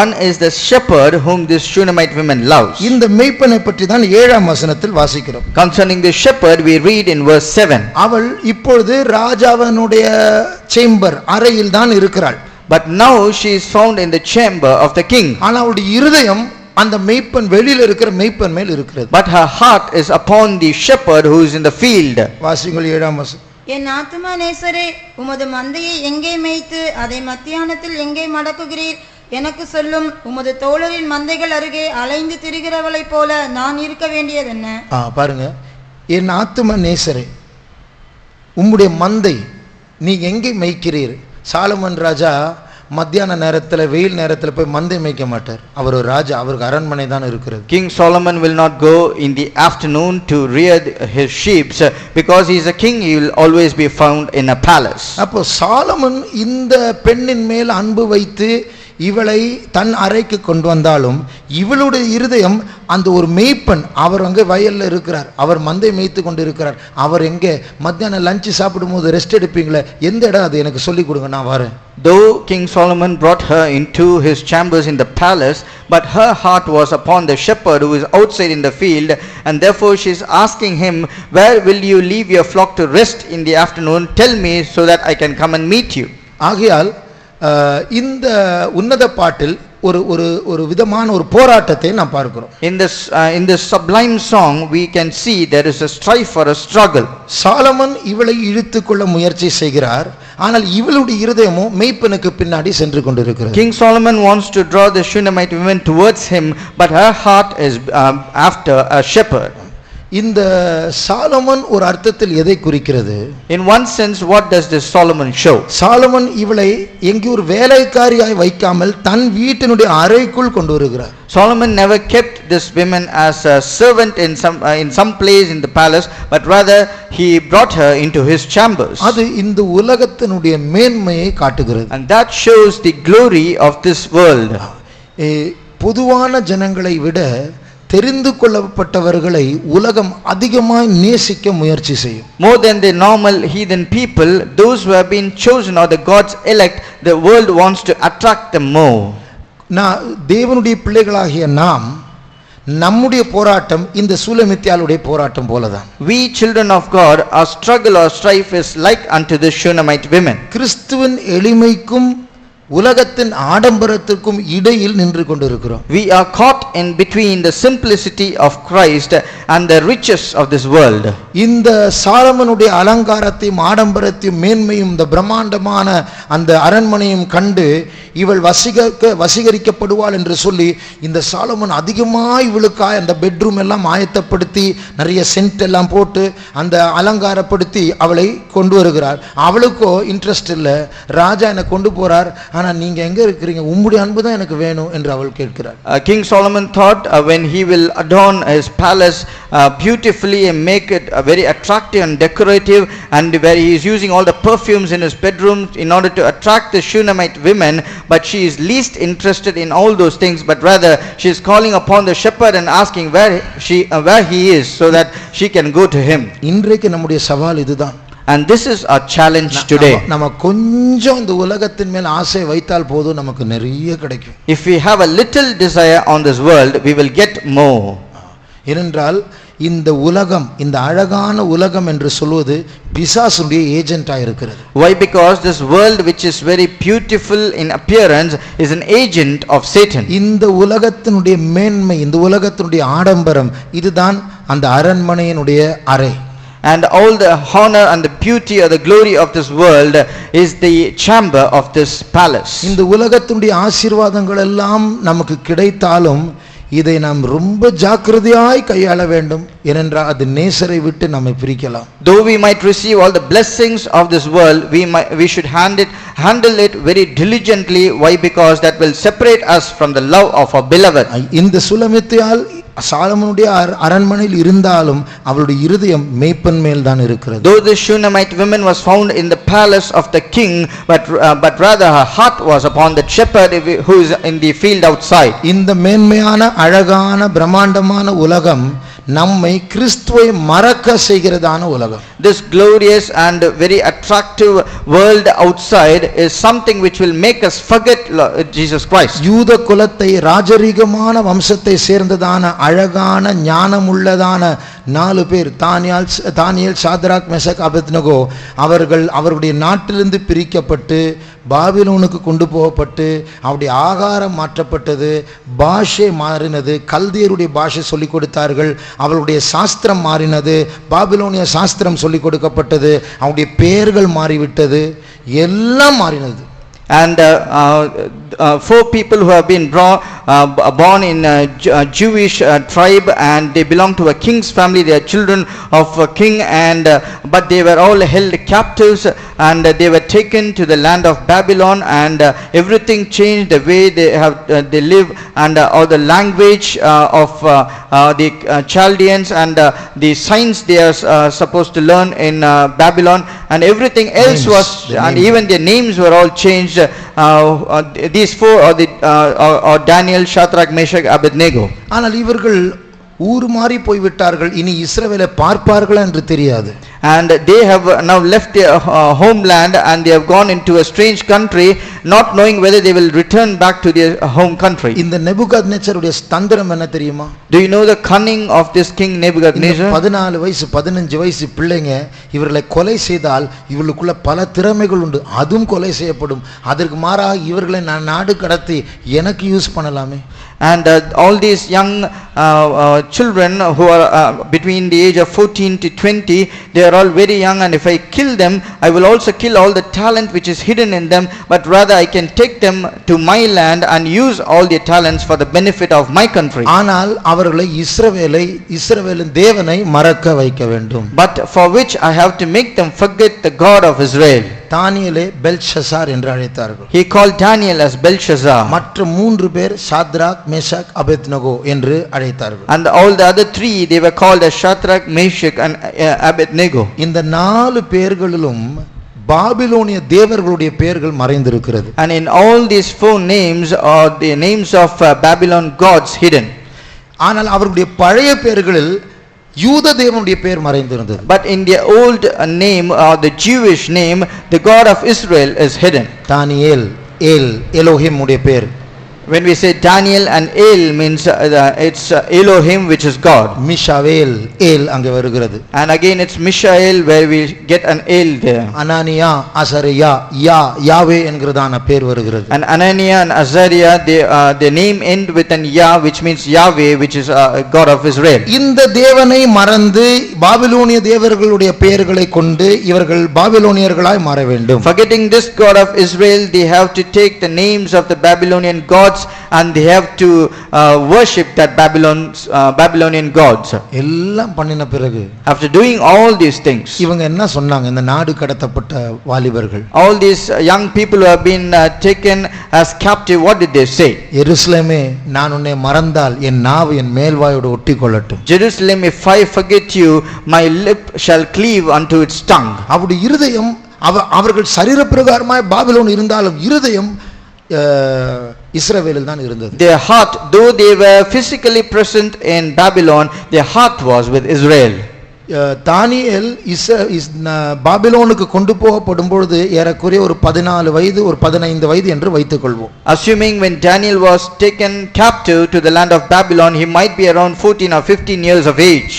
One is the shepherd whom this Shunammite woman loves. இந்த மேய்ப்பனை பற்றி தான் 7ஆம் வசனத்தில் வாசிக்கிறோம். Concerning the shepherd we read in verse 7. அவள் இப்பொழுது ராஜாவினுடைய சேம்பர் அறையில் தான் இருக்கிறாள். But now she is found in the chamber of the king. ஆனால் அவளுடைய இருதயம் அந்த மேய்ப்பன் வெளியில இருக்கிற மேய்ப்பன் மேல் இருக்கிறது. But her heart is upon the shepherd who is in the field. வாசிங்கள் 7ஆம் வசனம். என் ஆத்துமா நேசரே, உமது மந்தையை எங்கே மேய்த்து அதை மத்தியானத்தில் எங்கே மடக்குகிறீர்? எனக்கு சொல்லும், உமது தோழரின் மந்தைகள் அருகே அலைந்து திரிகிறவளை போல நான் இருக்க வேண்டியது என்ன? பாருங்க, என் ஆத்தும நேசரே, உம்முடைய மந்தை நீங்க எங்கே மேய்க்கிறீர்? சாலமன் ராஜா மத்தியான நேரத்தில், வெயில் நேரத்தில் போய் மந்தை மேய்க்க மாட்டார். அவர் ஒரு ராஜா, அவருக்கு அரண்மனை தான் இருக்கிறது. King Solomon will not go in the afternoon to rear his sheep, because he is a king. He will always be found in a palace. அப்போ சாலமன் இந்த பெண்ணின் மேல் அன்பு வைத்து இவளை தன் அறைக்கு கொண்டு வந்தாலும் இவளுடைய இருதயம் அந்த ஒரு மேய்ப்பன், அவர் அங்கே வயல்ல இருக்கிறார், அவர் மந்தை மேய்த்து கொண்டு இருக்கிறார். அவர் எங்கே மத்தியானம் லஞ்ச் சாப்பிடும் போது ரெஸ்ட் எடுப்பீங்களே, எந்த இடம் அது எனக்கு சொல்லி கொடுங்க, நான் வரேன். Though King Solomon brought her into his chambers in the palace, but her heart was upon the shepherd who is outside in the field, and therefore she is asking him, where will you leave your flock to rest in the afternoon? Tell me so that I can come and meet you. ஆகையால் இந்த உன்னத பாட்டில் ஒரு விதமான ஒரு போராட்டத்தை நாம் பார்க்கிறோம். In this sublime song we can see there is a strife or a struggle. Solomon இவளை இழுத்துக்கொள்ள முயற்சி செய்கிறார். ஆனால் இவளுடைய இருதயமோ மெய்ப்பனுக்கு பின்னாடி சென்று கொண்டிருக்கிறது. King Solomon wants to draw the Shunammite women towards him, but her heart is after a shepherd. இந்த சாலமன் ஒரு அர்த்தத்தில் எதை குறிக்கிறது? In one sense, what does this Solomon show? Solomon இவளை எங்கே ஒரு வேலைக்காரியாய் வைக்காமல் தன் வீட்டினுடைய அறைக்குள் கொண்டு வருகிறார். Solomon never kept this woman as a servant in some place in the palace, but rather he brought her into his chambers. அது இந்த உலகத்தினுடைய மேன்மையை காட்டுகிறது. And that shows the glory of this world. பொதுவான ஜனங்களை விட தெரிந்து கொள்ளப்பட்டவர்களை உலகம் அதிகமாய் நேசிக்க முயற்சி செய்யும். More than the normal heathen people, those who have been chosen or the God's elect, the world wants to attract them more. நான் தேவனுடைய பிள்ளைகளாகிய நாம் நம்முடைய போராட்டம் இந்த சூலமித்தியாளுடைய போராட்டம் போலதான். We children of God, our struggle or strife is like unto the Shunammite women. கிறிஸ்துவின் எளிமைக்கும் உலகத்தின் ஆடம்பரத்திற்கும் இடையில் நின்று கொண்டிருக்கிறோம். We are caught in between the simplicity of Christ and the riches of this world. இந்த சாலமனுடைய அலங்காரத்தையும் ஆடம்பரத்தையும் மேன்மையும் இந்த பிரம்மாண்டமான அந்த அரண்மனையும் கண்டு இவள் வசீகரிக்கப்படுவாள் என்று சொல்லி இந்த சாலமன் அதிகமாக இவளுக்காய் அந்த பெட்ரூம் எல்லாம் ஆயத்தப்படுத்தி நிறைய சென்ட் எல்லாம் போட்டு அந்த அலங்காரப்படுத்தி அவளை கொண்டு வருகிறார். அவளுக்கோ இன்ட்ரெஸ்ட் இல்லை. ராஜா என்னை கொண்டு போறார், ஆனா நீங்க எங்க இருக்கிறீங்க, உம்முடைய அன்பு தான் எனக்கு வேணும் என்று அவள் கேட்கிறார். King Solomon thought when he will adorn his palace beautifully and make it very attractive and decorative, and where he is using all the perfumes in his bedroom in order to attract the Shunammite women, but she is least interested in all those things, but rather she is calling upon the shepherd and asking where he is so that she can go to him. இன்றைக்கு நம்முடைய சவால் இதுதான். And this is our challenge today. நம்ம கொஞ்சம் இந்த உலகத்தின் மேல் ஆசை வைத்தால் போதும், நமக்கு நிறைய கிடைக்கும். If we have a little desire on this world, we will get more. ஏனென்றால் இந்த உலகம், இந்த அழகான உலகம் என்று சொல்வது பிசாசுடைய ஏஜென்ட்டா இருக்கிறது. Why? Because this world which is very beautiful in appearance is an agent of Satan. இந்த உலகத்தினுடைய மேன்மை, இந்த உலகத்தினுடைய ஆடம்பரம், இதுதான் அந்த அரண்மனையினுடைய அறை. And all the honor and the beauty or the glory of this world is the chamber of this palace. இந்த உலகத்தினுடைய ஆசீர்வாதங்கள் எல்லாம் நமக்கு கிடைத்தாலும் இதை நாம் ரொம்ப ஜாக்கிரதையாய் கையாள வேண்டும். ஏனென்றால் அது நேசரை விட்டு நம்மை பிரிக்கலாம். Though we might receive all the blessings of this world, we should handle it very diligently. Why? Because that will separate us from the love of our beloved. இந்த சுலமித்தியால் சாலமனுடைய அரண்மனையில் இருந்தாலும் அவளுடைய இருதயம் மேய்ப்பன் மேல் தான் இருக்கிறது. Though the Shunammite woman was found in the palace of the king, but rather her heart was upon the shepherd who is in the field outside. இந்த மேன்மையான அழகான பிரம்மாண்டமான உலகம் நம்மை கிறிஸ்துவை மறக்க செய்கிறதான உலகம். This glorious and very attractive world outside is something which will make us forget Jesus Christ. யூத குலத்தை, ராஜரீகமான வம்சத்தை சேர்ந்ததான அழகான ஞானமுள்ளதான 4 பேர், தானியேல், சாத்ராக், மேஷக், அபேத்நேகோ, அவர்களுடைய நாட்டிலிருந்து பிரிக்கப்பட்டு பாபிலோனுக்கு கொண்டு போகப்பட்டு அவருடைய ஆகாரம் மாற்றப்பட்டது, பாஷை மாறினது, கல்தியருடைய பாஷை சொல்லிக் கொடுத்தார்கள், அவருடைய சாஸ்திரம் மாறினது, பாபிலோனிய சாஸ்திரம் சொல்லிக் கொடுக்கப்பட்டது, அவருடைய பெயர்கள் மாறிவிட்டது, எல்லாம் மாறினது. And 4 people who have been born in a Jewish tribe, and they belong to a king's family. They are children of a king, and but they were all held captives, and they were taken to the land of Babylon, and everything changed, the way they live, and all the language of the Chaldeans, and the science they are supposed to learn in Babylon, and everything else and even their names were all changed. These 4 are Daniel, Shadrach, Meshach, Abednego. ஆனால் இவர்கள் ஊர் மாறி போய்விட்டார்கள். இனி இஸ்ரவேலை பார்ப்பார்களா என்று தெரியாது. And they have now left their homeland, and they have gone into a strange country, not knowing whether they will return back to their home country. இந்த நேபுகாத்நேச்சருடைய தந்திரம் என்ன தெரியுமா? Do you know the cunning of this king Nebuchadnezzar? 14 வயசு 15 வயசு பிள்ளைங்க இவர்களை கொலை செய்தால் இவர்களுக்குள்ள பல திறமைகள் உண்டு, அதுவும் கொலை செய்யப்படும். அதற்கு மாறாக இவர்களை நான் நாடு கடத்தி எனக்கு யூஸ் பண்ணலாமே. And all these young children who are between the age of 14 to 20, they are all very young, and if I kill them, I will also kill all the talent which is hidden in them, but rather I can take them to my land and use all their talents for the benefit of my country. ஆனால் அவர்களை இஸ்ரவேலின் தேவனை மறக்க வைக்க வேண்டும். But for which I have to make them forget the God of Israel. தானியேலை பெல்ஷசார் என்று அழைத்தார்கள். He called Daniel as Belshazzar. மற்ற 3 பேர் சாத்ராக், மேஷாக், அபேத்நேகோ என்று அழைத்தார்கள். And all the other 3, they were called as Shadrach, Meshach and Abednego. இந்த 4 பேர்களிலும் பாபிலோனிய தேவர்களுடைய பெயர்கள் மறைந்திருக்கிறது. And in all these 4 names are the names of Babylon gods hidden. ஆனால் அவர்களுடைய பழைய பெயர்களில் யூத தேவனுடைய பெயர் மறைந்திருந்தது. But in their old name or the Jewish name, the God of Israel is hidden. தானியேல், ஏல், எலோஹிம் உடைய பெயர். When we say Daniel and El means it's Elohim, which is God. Mishael, ஏல் அங்கே வருகிறது. And again it's Mishael, where we get an El there. அனானியா, அசரியா, யாவே என்கிறதான பேர் வருகிறது. And Ananiah and Azariah, their name end with an Ya, which means Yahweh, which is God of Israel. இந்த தேவனை மறந்து பாபிலோனிய தேவர்களுடைய பெயர்களை கொண்டு இவர்கள் பாபிலோனியர்களாய் மாற வேண்டும். Forgetting this God of Israel, they have to take the names of the Babylonian gods and they have to worship that Babylonian gods. எல்லாம் பண்ணின பிறகு After doing all these things, இவங்க என்ன சொன்னாங்க? இந்த நாடு கடத்தப்பட்ட வாலிபர்கள், all these young people who have been taken as captive, what did they say? எருசலேமே, நான் உன்னை மறந்தால் என் நாவு என் மேல்வாயோடு ஒட்டிக்கொள்ளட்டும். Jerusalem, if I forget you, my lip shall cleave unto its tongue. அவருடைய இருதயம், அவர்கள் சரீர பிரகாரமாய் பாபிலோன் இருந்தாலும் இருதயம் இஸ்ரவேலில் தான் இருந்தது. Their heart, though they were physically present in Babylon, their heart was with Israel. தானியேல் பாபிலோனுக்கு கொண்டு போகப்படும் பொழுது ஏறக்குறைய ஒரு 14 வயது, ஒரு 15 வயது என்று வைத்துக் கொள்வோம். Assuming when Daniel was taken captive to the land of Babylon, he might be around 14 or 15 years of age.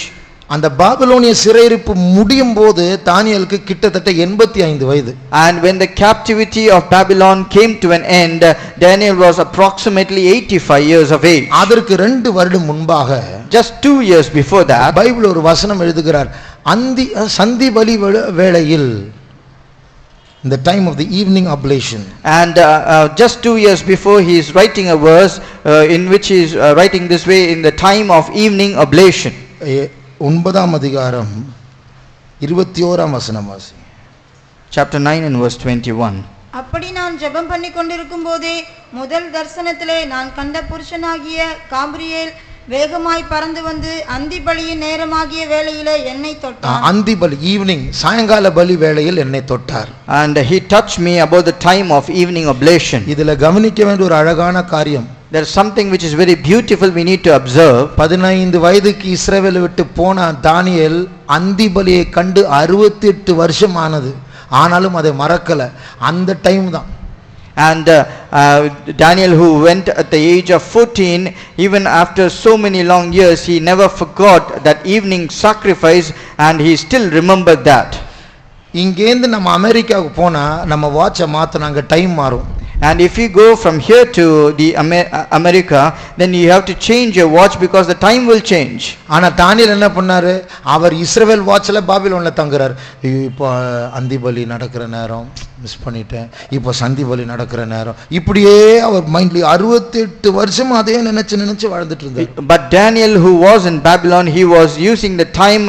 அந்த பாபிலோனிய சிறையிருப்பு முடியும் போது தானியேலுக்கு கிட்டத்தட்ட 85 வயது. And when the captivity of Babylon came to an end, Daniel was approximately 85 years of age. அதற்கு 2 வருடம் முன்பாக, just 2 years before that, Bible ஒரு வசனம் எழுதுகிறார். சந்தி பலி வேளையில், in the time of the evening oblation. And just 2 years before, he is writing a verse in which he is writing this way, in the time of evening oblation. 9ஆம் அதிகாரம் 21ஆம் வசனம் வாசி. Chapter 9 and verse 21. அப்படி நான் ஜெபம் பண்ணி கொண்டிருக்கும் போதே முதல் தரிசனத்திலே நான் கண்ட புருஷனாகிய காபிரியேல் வேகமாய் பறந்து வந்து அந்தி பலியின் நேரமாகிய வேளையிலே என்னை தொட்டார். அந்தி பலி, ஈவினிங், சாயங்கால பலி வேளையில் என்னை தொட்டார். And he touched me about the time of evening oblation. இதுல கவனிக்க வேண்டிய ஒரு அழகான காரியம், there is something which is very beautiful we need to observe. 15 வயதுக்கு இஸ்ரவேலை விட்டு போன தானியேல் அந்தி பலியை கண்டு 68 வருஷம் ஆனது, ஆனாலும் அதை மறக்கல. அந்த டைம் தான். And Daniel, who went at the age of 14, even after so many long years, he never forgot that evening sacrifice, and he still remembered that. இங்கேருந்து நம்ம அமெரிக்காவுக்கு போனா நம்ம வாட்சை மாத்தணும், அங்க டைம் மாறும். And if you go from here to the America, then you have to change your watch because the time will change. ஆனா தானியேல் என்ன பண்ணாரு? அவர் இஸ்ரவேல் வாட்ச்ல பாபிலோன்ல தங்குறார். இப்போ அந்தி பலி நடக்கிற நேரம் மிஸ் பண்ணிட்டேன், இப்போ சந்தி பலி நடக்கிற நேரம், இப்படியே அவர் மைண்ட்ல 68 வருஷம் அதே நினைச்சு வாழ்ந்துட்டு இருந்தார். But Daniel, who was in Babylon, he was using the time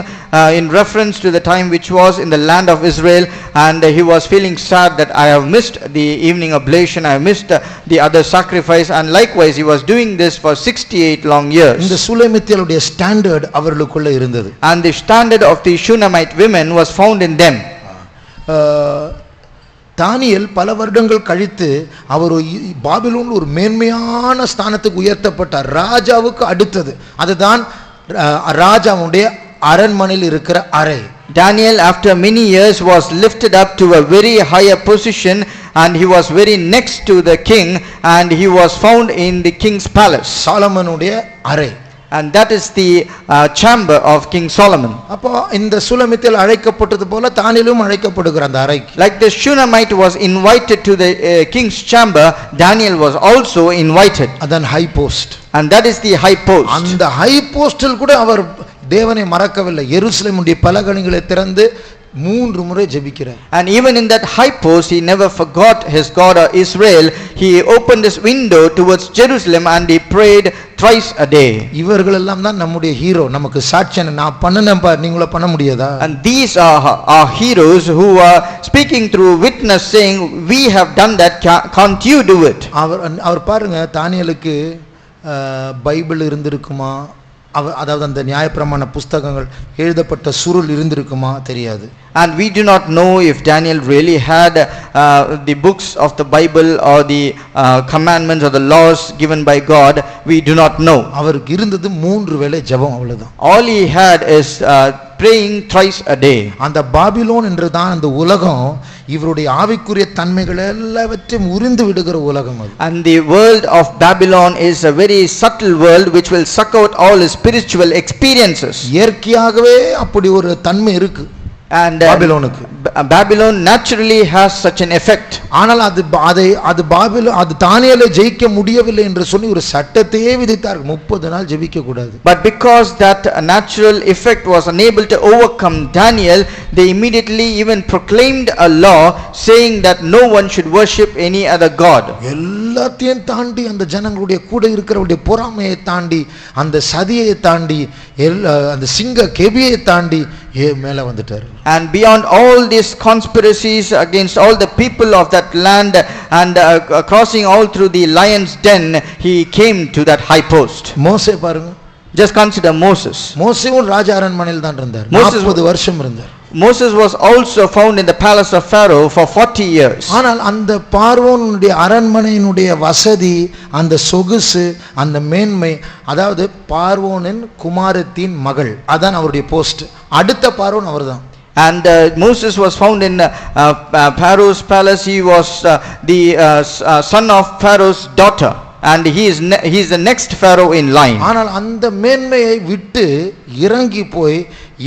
in reference to the time which was in the land of Israel, and he was feeling sad that I have missed the evening oblation, I have missed the other sacrifice, and likewise he was doing this for 68 long years. இந்த சுலேமித்தியருடைய ஸ்டாண்டர்ட் அவர்களுக்குள்ள இருந்தது. And the standard of the Shunammite women was found in them. தானியேல் பல வருடங்கள் கழித்து அவர் பாபிலோனில் ஒரு மேன்மையான ஸ்தானத்துக்கு உயர்த்தப்பட்டார், ராஜாவுக்கு அடுத்தது. அதுதான் ராஜாவுடைய அரண்மனையில் இருக்கிற அறை. Daniel, after many years, was lifted up to a very higher position, and he was very next to the king, and he was found in the king's palace. சாலமனுடைய அறை. And that is the chamber of King Solomon. அப்போ இந்த சுலமித்தில் அழைக்கப்பட்டது போல தானியேலும் அழைக்கப்படுகிற அந்த அறைக்கு. Like the Shunammite was invited to the king's chamber, Daniel was also invited. அதான் high post. And that is the high post. அந்த ஹை போஸ்டில் கூட அவர் தேவனை மறக்கவில்லை. எருசலேமுடைய பலகணிகளை திறந்து 3 முறை ஜெபிக்கிறார். And even in that high post, he never forgot his God or Israel. He opened his window towards Jerusalem and he prayed thrice a day. இவர்கள் எல்லாம் தான் நம்முடைய ஹீரோ. நமக்கு சாட்சியான நான் பண்ணனேன் பார், நீங்கள பண்ண முடியாதா? And these are our heroes who are speaking through witness saying, we have done that, can't you do it? அவர் பாருங்க, தானியேலுக்கு பைபிள் இருந்திருக்குமா, அதாவது அந்த நியாயப்பிரமாண புஸ்தகங்கள் எழுதப்பட்ட சுருள் இருந்திருக்குமா தெரியாது. And we do not know if Daniel really had the books of the Bible or the commandments or the laws given by God. We do not know. அவருக்கு இருந்தது 3 வேளை ஜெபம், அவ்வளவுதான். All he had is praying thrice a day. அந்த பாபிலோன் என்றுதான் அந்த உலகம் இவருடைய ஆவிக்குரிய தன்மைகள் எல்லாவற்றையும் உறிந்து விடுகிற உலகம் அது. And the world of Babylon is a very subtle world which will suck out all his spiritual experiences. இயற்கையாகவே அப்படி ஒரு தன்மை இருக்கு. And பாபிலோனுக்கு Babylon naturally has such an effect. ஆனால் அது பாபிலோன் அது தானியேலை ஜெயிக்க முடியவில்லை என்று சொல்லி ஒரு சட்டத்தையே விதித்தார். 30 நாள் ஜெபிக்க கூடாது. But because that natural effect was unable to overcome Daniel, they immediately even proclaimed a law saying that no one should worship any other god. எல்லாத்தையும் தாண்டி அந்த ஜனங்களுடைய கூட இருக்கிறவருடைய பொறாமையை தாண்டி அந்த சதியை தாண்டி அந்த சிங்க கெபியை தாண்டி மேலே வந்துட்டார். And beyond all these conspiracies against all the people of that land and crossing all through the lion's den, he came to that high post. மோசே பாருங்க, just consider Moses. மோசேவும் ராஜ அரண்மனையில் தான் இருந்தார். 40 வருஷம் இருந்தார். Moses was also found in the palace of Pharaoh for 40 years. ஆனால் அந்த பார்வோனுடைய அரண்மனையினுடைய வசதி, அந்த சொகுசு, அந்த மேன்மை, அதாவது பார்வோனின் குமாரத்தின் மகள், அதான் அவருடைய போஸ்ட். அடுத்த பார்வோன் அவர்தான். And Moses was found in Pharaoh's palace. He was the son of Pharaoh's daughter. And he is the next Pharaoh in line. ஆனால் அந்த மேன்மையை விட்டு இறங்கி போய்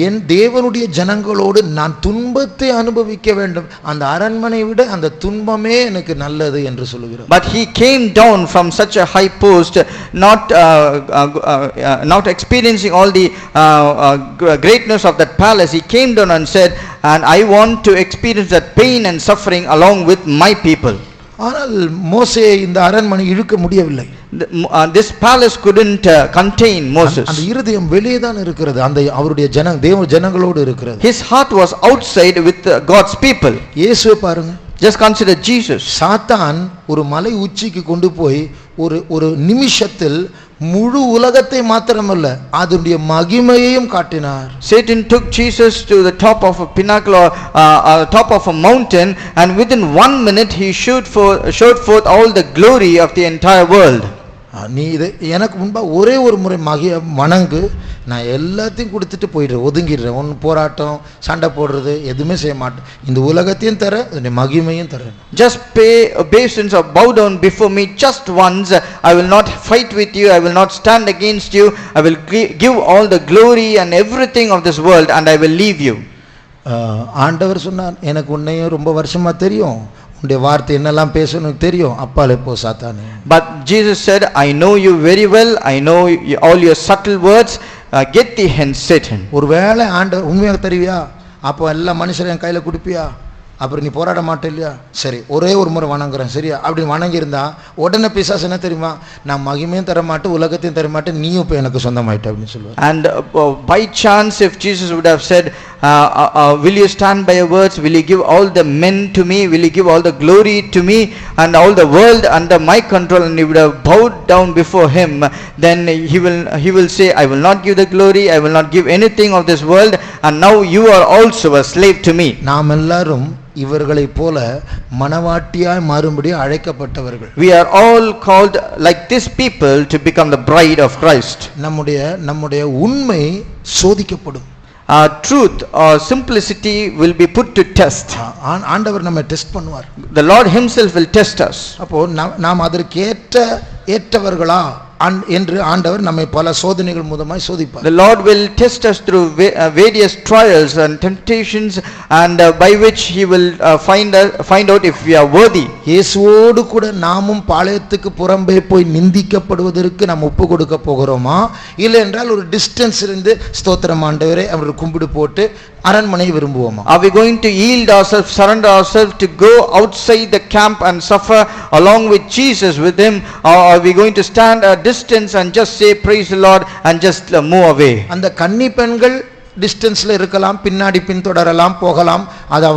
என் தேவனுடைய ஜனங்களோடு நான் துன்பத்தை அனுபவிக்க வேண்டும், அந்த அரண்மனை விட அந்த துன்பமே எனக்கு நல்லது என்று சொல்லுகிறார். But he came down from such a high post, not experiencing all the greatness of that palace. He came down and said, and I want to experience that pain and suffering along with my people. ஆனால் மோசே இந்த அரண்மனை இழுக்க முடியவில்லை. This palace couldn't contain Moses. அந்த இருதயம் வெளியே தான் இருக்கிறது, அந்த அவருடைய தேவ ஜனங்களோடு இருக்கிறது. His heart was outside with God's people. இயேசுவை பாருங்க, just consider Jesus. சாத்தான் ஒரு மலை உச்சிக்கு கொண்டு போய் ஒரு நிமிஷத்தில் முழு உலகத்தை மாத்திரமல்ல அதனுடைய மகிமையையும் காட்டினார். Satan took Jesus to the top of a pinnacle or top of a mountain, and within 1 minute he showed forth all the glory of the entire world. நீ இதை எனக்கு முன்பா ஒரே ஒரு முறை வணங்கு, நான் எல்லாத்தையும் கொடுத்துட்டு போயிடுறேன், ஒதுங்கிடுறேன், ஒன்று போராட்டம் சண்டை போடுறது எதுவுமே செய்ய மாட்டேன், இந்த உலகத்தையும் தர இந்த மகிமையும் தரேன். Just pay obeisance or bow down before me just once. I will not fight with you, I will not stand against you, I will give all the glory and everything of this world and I will leave you. ஆண்டவர் சொன்னார், எனக்கு உன்னையும் ரொம்ப வருஷமா தெரியும், உன்னுடைய வார்த்தை என்னெல்லாம் பேசணும் தெரியும், அப்பாலே போ சாத்தானே. But Jesus said, I know you very well, I know all your subtle words, get thee hence Satan. ஒருவேளை ஆண்டவர் உண்மையாக தெரிவியா, அப்போ எல்லா மனுஷரையும் என் கையில் கொடுப்பியா, அப்புறம் நீ போராட மாட்டே இல்லையா, சரி ஒரே ஒரு முறை வணங்குறேன் சரியா, அப்படின்னு வணங்கியிருந்தா உடனே பிசாசு என்ன தெரியுமா, நான் மகிமையும் தர மாட்டேன் உலகத்தையும் தர மாட்டேன், நீயும் இப்போ எனக்கு சொந்தமாயிட்ட அப்படின்னு சொல்லுவார். And by chance if Jesus would have said, will you stand by your words, will you give all the men to me, will you give all the glory to me and all the world under my control, and he would have bowed down before him, then he will say, I will not give the glory, I will not give anything of this world, and now you are also a slave to me. நாம் எல்லாரும் இவர்களை போல மனவாட்டியாய் மாறும்படி அழைக்கப்பட்டவர்கள். We are all called like this people to become the bride of Christ. நம்முடைய உண்மை சோதிக்கப்படும். Truth or simplicity will be put to test. ஆண்டவர் நம்மை டெஸ்ட் பண்ணுவார். The Lord himself will test us. அப்போ நாம் அதற்கு ஏற்றவர்களா என்று ஆண்டவர் நம்மை பல சோதனைகள் மூலமாய் சோதிப்பார். The Lord will test us through various trials and temptations, and by which He will find out if we are worthy. இயேசுவோடு கூட நாமும் பாளையத்துக்கு புறம்பே போய் நிந்திக்கப்படுவதற்கு நாம் ஒப்பு கொடுக்க போகிறோமா, இல்லை என்றால் ஒரு டிஸ்டன்ஸ் இருந்து ஸ்தோத்திரம் ஆண்டவரே அவர் கும்பிடு போட்டு அரண்மனையை விரும்புவோமா? Are we going to yield ourselves, surrender ourselves to go outside the camp and suffer along with Jesus with Him, or are we going to stand a distance and just say praise the Lord and just move away? அந்த கன்னி பெண்கள் டிஸ்டன்ஸ்ல இருக்கலாம், பின்னாடி பின்தொடரலாம், போகலாம், அது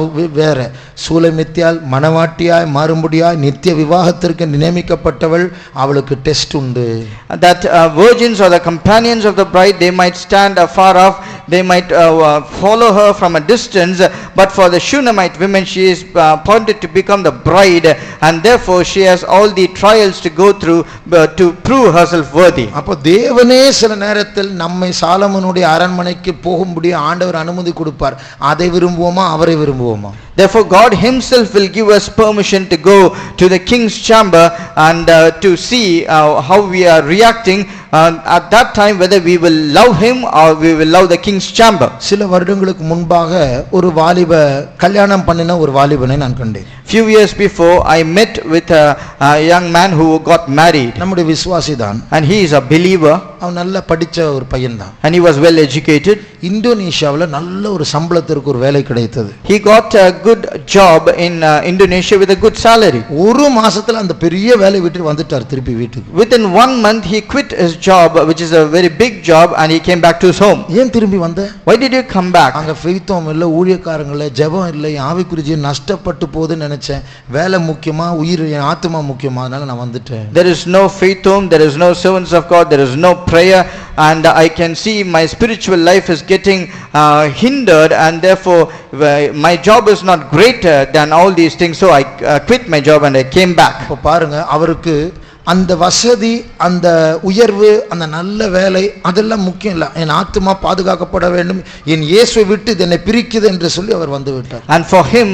வேற. சூலமித்தியால் மனவாட்டியாய் மாறும்படியாய் நித்திய விவாகத்திற்கு நியமிக்கப்பட்டவள், அவளுக்கு டெஸ்ட் உண்டு. That virgins or the companions of the bride, they might stand afar off, they might follow her from a distance, but for the Shunammite women, she is appointed to become the bride, and therefore she has all the trials to go through to prove herself worthy. அப்போ தேவனே சில நேரத்தில் நம்மை சாலமோனுடைய அரண்மனைக்கு போகும்படி ஆண்டவர் அனுமதி கொடுப்பார். அதை விரும்புவோமா, அவரை விரும்புவோமா? Therefore God Himself will give us permission to go to the king's chamber and to see how we are reacting at that time, whether we will love him or we will love the king's chamber. சில வருடங்களுக்கு முன்பாக ஒரு வாலிப கல்யாணம் பண்ணின ஒரு வாலிபனை நான் கண்டேன். Few years before I met with a young man who got married, நம்முடைய விசுவாசி தான், and he is a believer, அவன் நல்லா படிச்ச ஒரு பையன் தான். and he was well educated. இந்தோனேஷியாவில் நல்ல ஒரு சம்பளத்திற்கு ஒரு வேலை கிடைத்தது. He got a good job in Indonesia with a good salary. ஒரு மாசத்துல அந்த பெரிய வேலை விட்டு வந்துட்டார் திருப்பி வீட்டுக்கு. Within 1 month he quit his job, which is a very big job, and he came back to his home. ஏன் திரும்பி வந்த? Why did you come back? அங்க ஃபெய்த்தோம் இல்ல, ஊழியக்காரங்கள ஜெபம் இல்லை, ஆவிக்குரிய நஷ்டப்பட்டு போகுதுன்னு நினைச்சேன். வேலை முக்கியமா, உயிர் ஆத்மா முக்கியமா, அதனால நான் வந்துட்டேன். There is no faith home, there is no servants of God, there is no prayer, and I can see my spiritual life is getting hindered, and therefore my job is not greater than all these things, so I quit my job and I came back. இப்போ பாருங்க, அவருக்கு அந்த வசதி, அந்த உயர்வு, அந்த நல்ல வேலை அதெல்லாம் முக்கியம் இல்லை. என் ஆத்மா பாதுகாக்கப்பட வேண்டும், என் இயேசுவை விட்டு என்னை பிரிக்குது என்று சொல்லி அவர் வந்து விட்டார். And for him,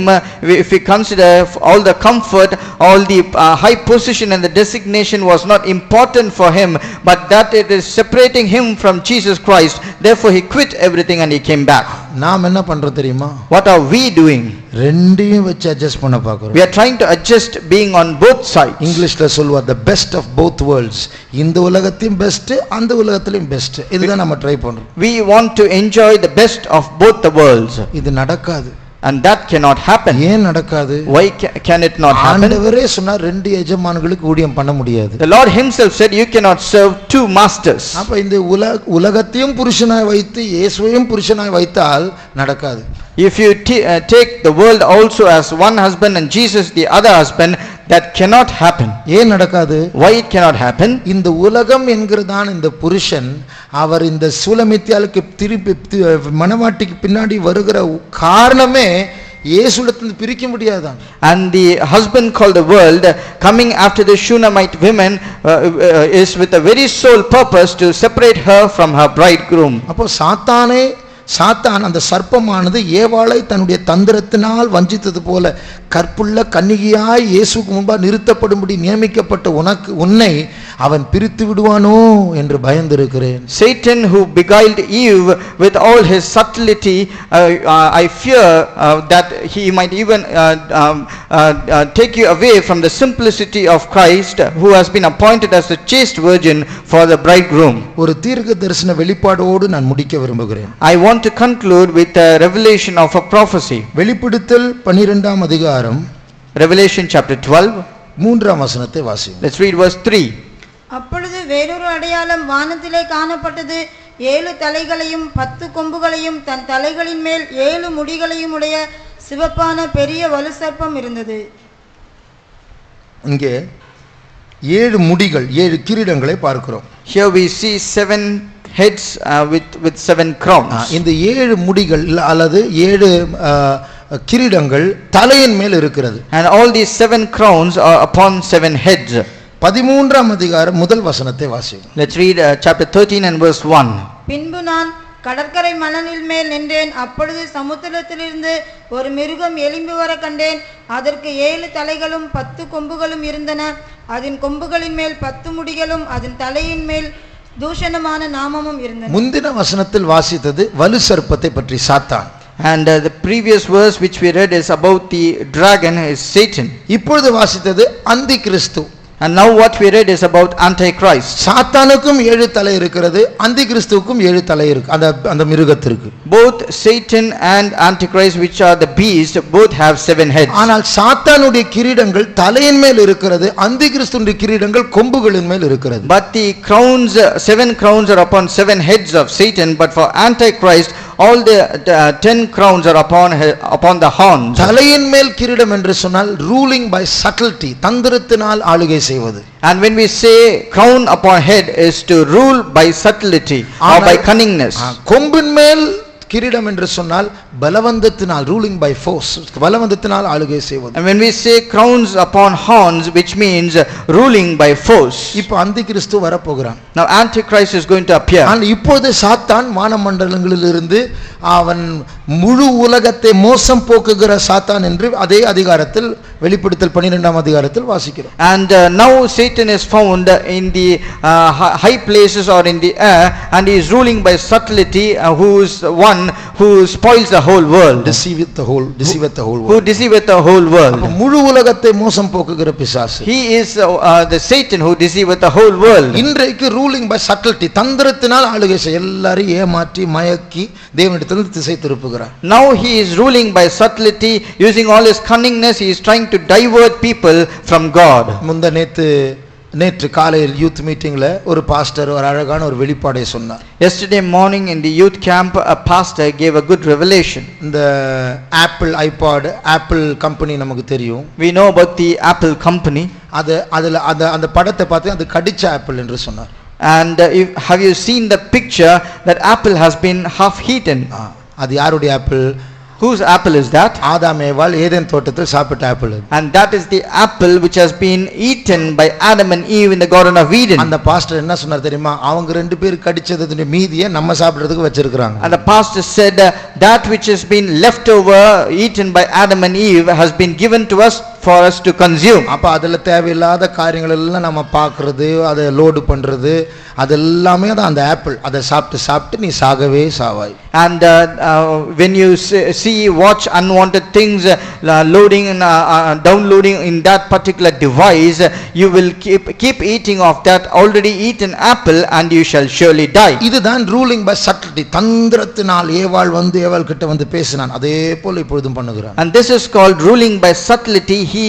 if we consider all the comfort, all the high position and the designation was not important for him, but that it is separating him from Jesus Christ, therefore he quit everything and he came back. நாம் என்ன பண்றோம் தெரியுமா? What are we doing? ரெண்டையும் வச்சு அட்ஜஸ்ட் பண்ண பார்க்கிறோம். We are trying to adjust being on both sides. இங்கிலீஷ்ல சொல்லுவா the best of both worlds. இந்த உலகத்தையும் பெஸ்ட், அந்த உலகத்திலையும் பெஸ்ட். இதுதான் நம்ம ட்ரை பண்றோம். We want to enjoy the best of both the worlds. இது நடக்காது. And that cannot happen. ஏன் நடக்காது? Why can it not happen? ஆண்டவரே சொன்னார், ரெண்டு எஜமான்களுக்கு ஊழியம் பண்ண முடியாது. The Lord Himself said you cannot serve two masters. அப்ப இந்த உலகத்தையும் புருஷனாய் வைத்து இயேசுவையும் புருஷனாய் வைத்தால் நடக்காது. If you take the world also as one husband and Jesus the other husband, that cannot happen. ஏன் நடக்காது? Why it cannot happen? இந்த உலகம் என்கிறதான் இந்த புருஷன், அவர் இந்த சூலமித்தியாளுக்கு திருப்பி மனவாட்டிக்கு பின்னாடி வருகிற காரணமே இயேசுவிடத்திலிருந்து பிரிக்க முடியாதான். And the husband called the world, coming after the Shunammite women, is with a very sole purpose to separate her from her bridegroom. அப்போ சாத்தான் அந்த சர்ப்பமானது ஏவாளை தன்னுடைய தந்திரத்தினால் வஞ்சித்தது போல கற்புள்ள கன்னிகையாய் இயேசுக்கு முன்பாக நிறுத்தப்படும்படி நியமிக்கப்பட்ட உன்னை அவன் பிரித்து விடுவானோ என்று பயந்திருக்கிறேன். Satan, who beguiled Eve with all his subtlety, I fear that he might even take you away from the simplicity of Christ, who has been appointed as the chaste virgin for the bridegroom. ஒரு தீர்க்க தரிசன வெளிப்பாடோடு நான் முடிக்க விரும்புகிறேன். I want to conclude with a revelation of a prophecy. வெளிப்படுத்தல் 12ஆம் அதிகாரம், Revelation chapter 12. 3ஆம் வசனத்தை வாசியுங்கள். Let's read verse 3. அப்பொழுது வேறொரு அடையாளம் வானத்திலே காணப்பட்டது. 7 தலைகளையும் 10 கொம்புகளையும் தன் தலைகளின் மேல் 7 முடிகளையும் உடைய சிவப்பான பெரிய வலு சர்ப்பம் இருந்தது. இங்கே 7 முடிகள், 7 கிரீடங்களை பார்க்கிறோம். Here we see 7 heads with 7 crowns. இந்த 7 முடிகள் அல்லது 7 கிரீடங்கள் தலையின் மேல் இருக்கிறது. And all these 7 crowns are upon 7 heads. 13ஆம் அதிகாரம் முதல் வசனத்தை வாசியுங்கள். Let's read chapter 13 and verse 1. பின்பு நான் கடற்கரை மணலின் மேல் நின்றேன். அப்பொழுது சமுத்திரத்திலிருந்து ஒரு மிருகம் எழும்பி வர கண்டேன். அதற்கு 7 தலைகளும் 10 கொம்புகளும் இருந்தன. அதன் கொம்புகளின் மேல் 10 முடிகளும் அதன் தலையின் மேல் தூஷணமான நாமமும் இருந்தன. முந்தின வசனத்தில் வாசித்தது வலு சர்ப்பத்தை பற்றி, சாத்தான். And the previous verse which we read is about the dragon, is Satan. இப்பொழுது வாசித்தது அந்தி கிறிஸ்து. And now what we read is about Antichrist. சாத்தானுக்கும் 7 தலை இருக்கிறது, அந்தி கிறிஸ்துவுக்கும் 7 தலை இருக்கு, அந்த மிருகத்திற்கு. Both Satan and Antichrist, which are the beast, both have 7 heads. ஆனால் சாத்தானுடைய கிரீடங்கள் தலையின் மேல் இருக்கிறது, அந்தி கிறிஸ்துவின் கிரீடங்கள் கொம்புகளின் மேல் இருக்கிறது. But the crowns, 7 crowns are upon 7 heads of Satan, but for Antichrist all the 10 crowns are upon the horns. தலையின் மேல் கிரீடம் என்று சொன்னால் ரூலிங் பை சட்டில்டி, தந்திரத்தினால் ஆளுகை செய்வது. And when we say crown upon head is to rule by subtlety or by cunningness. கொம்பின் மேல் கிரீடம் என்று சொன்னால் பலவந்தத்தினால், ரூலிங் பை ஃபோர்ஸ், பலவந்தத்தினால் ஆளுகை செய்வது. And when we say crowns upon horns, which means ruling by force. இப்போ அந்தி கிறிஸ்து வர போகிறான். Now Antichrist is going to appear. ஆனால் இப்பொழுது சாத்தான் வானமண்டலங்களில் இருந்து அவன் முழு உலகத்தை மோசம் போக்குகிற சாத்தான் என்று அதே அதிகாரத்தில் வெளிப்படுத்தல் 12ஆம் அதிகாரத்தில் வாசிக்கிறோம். And now Satan is found in the high places or in the air, and he is ruling by subtlety, who is one who spoils the whole world. deceiveth the whole Who world. deceiveth the whole world. முழு உலகத்தை மோசம் போக்குகிற பிசாசு. He is the Satan who deceiveth the whole world. இன்றைக்கு ரூலிங் பை சட்டில்டி, தந்திரத்தினால் ஆளுகை செய்ய, எல்லாரையும் ஏமாற்றி மயக்கி தேவனிடத்தில் திசை திருப்புகிறார். Now he is ruling by subtlety, using all his cunningness. He is trying to divert people from God. நேற்று காலையில் யூத் மீட்டிங்ல ஒரு பாஸ்டர் ஒரு அழகான ஒரு வெளிப்பாடை சொன்னார். Yesterday morning in the youth camp, a pastor gave a good revelation. இந்த ஆப்பிள் ஐபாட், ஆப்பிள் கம்பெனி நமக்கு தெரியும். We know about the Apple company. அந்த படத்தை பார்த்து அது கடிச்ச ஆப்பிள் என்று சொன்னார். And have you seen the picture that apple has been half eaten? அது யாருடைய apple? Whose apple is that? ஆதாம் ஏவாள் ஏதேன் தோட்டத்தில் சாப்பிட்ட apple. And that is the apple which has been eaten by Adam and Eve in the Garden of Eden. அந்த பாஸ்டர் என்ன சொன்னார் தெரியுமா? அவங்க ரெண்டு பேர் கடிச்சதுடைய மீதியை நம்ம சாப்பிடுறதுக்கு வச்சிருக்காங்க. And the pastor said that which has been left over, eaten by Adam and Eve, has been given to us for us to consume. அப்ப அதுல தேவையில்லாத காரியங்கள் எல்லாம் நம்ம பார்க்கிறது, அதை லோடு பண்றது, அதெல்லாமே தான் அந்த ஆப்பிள். அதை சாப்பிட்டு நீ சாகவே சாவாய். And when you watch unwanted things loading and downloading in that particular device, you will keep eating of that already eaten apple, and you shall surely die. இதுதான் ரூலிங் பை சட்டில்டி, தந்திரத்தினால் ஏவாள் கிட்ட வந்து பேசினான், அதே போல இப்பொழுதும் பண்ணுகிறான். And this is called ruling by subtlety. He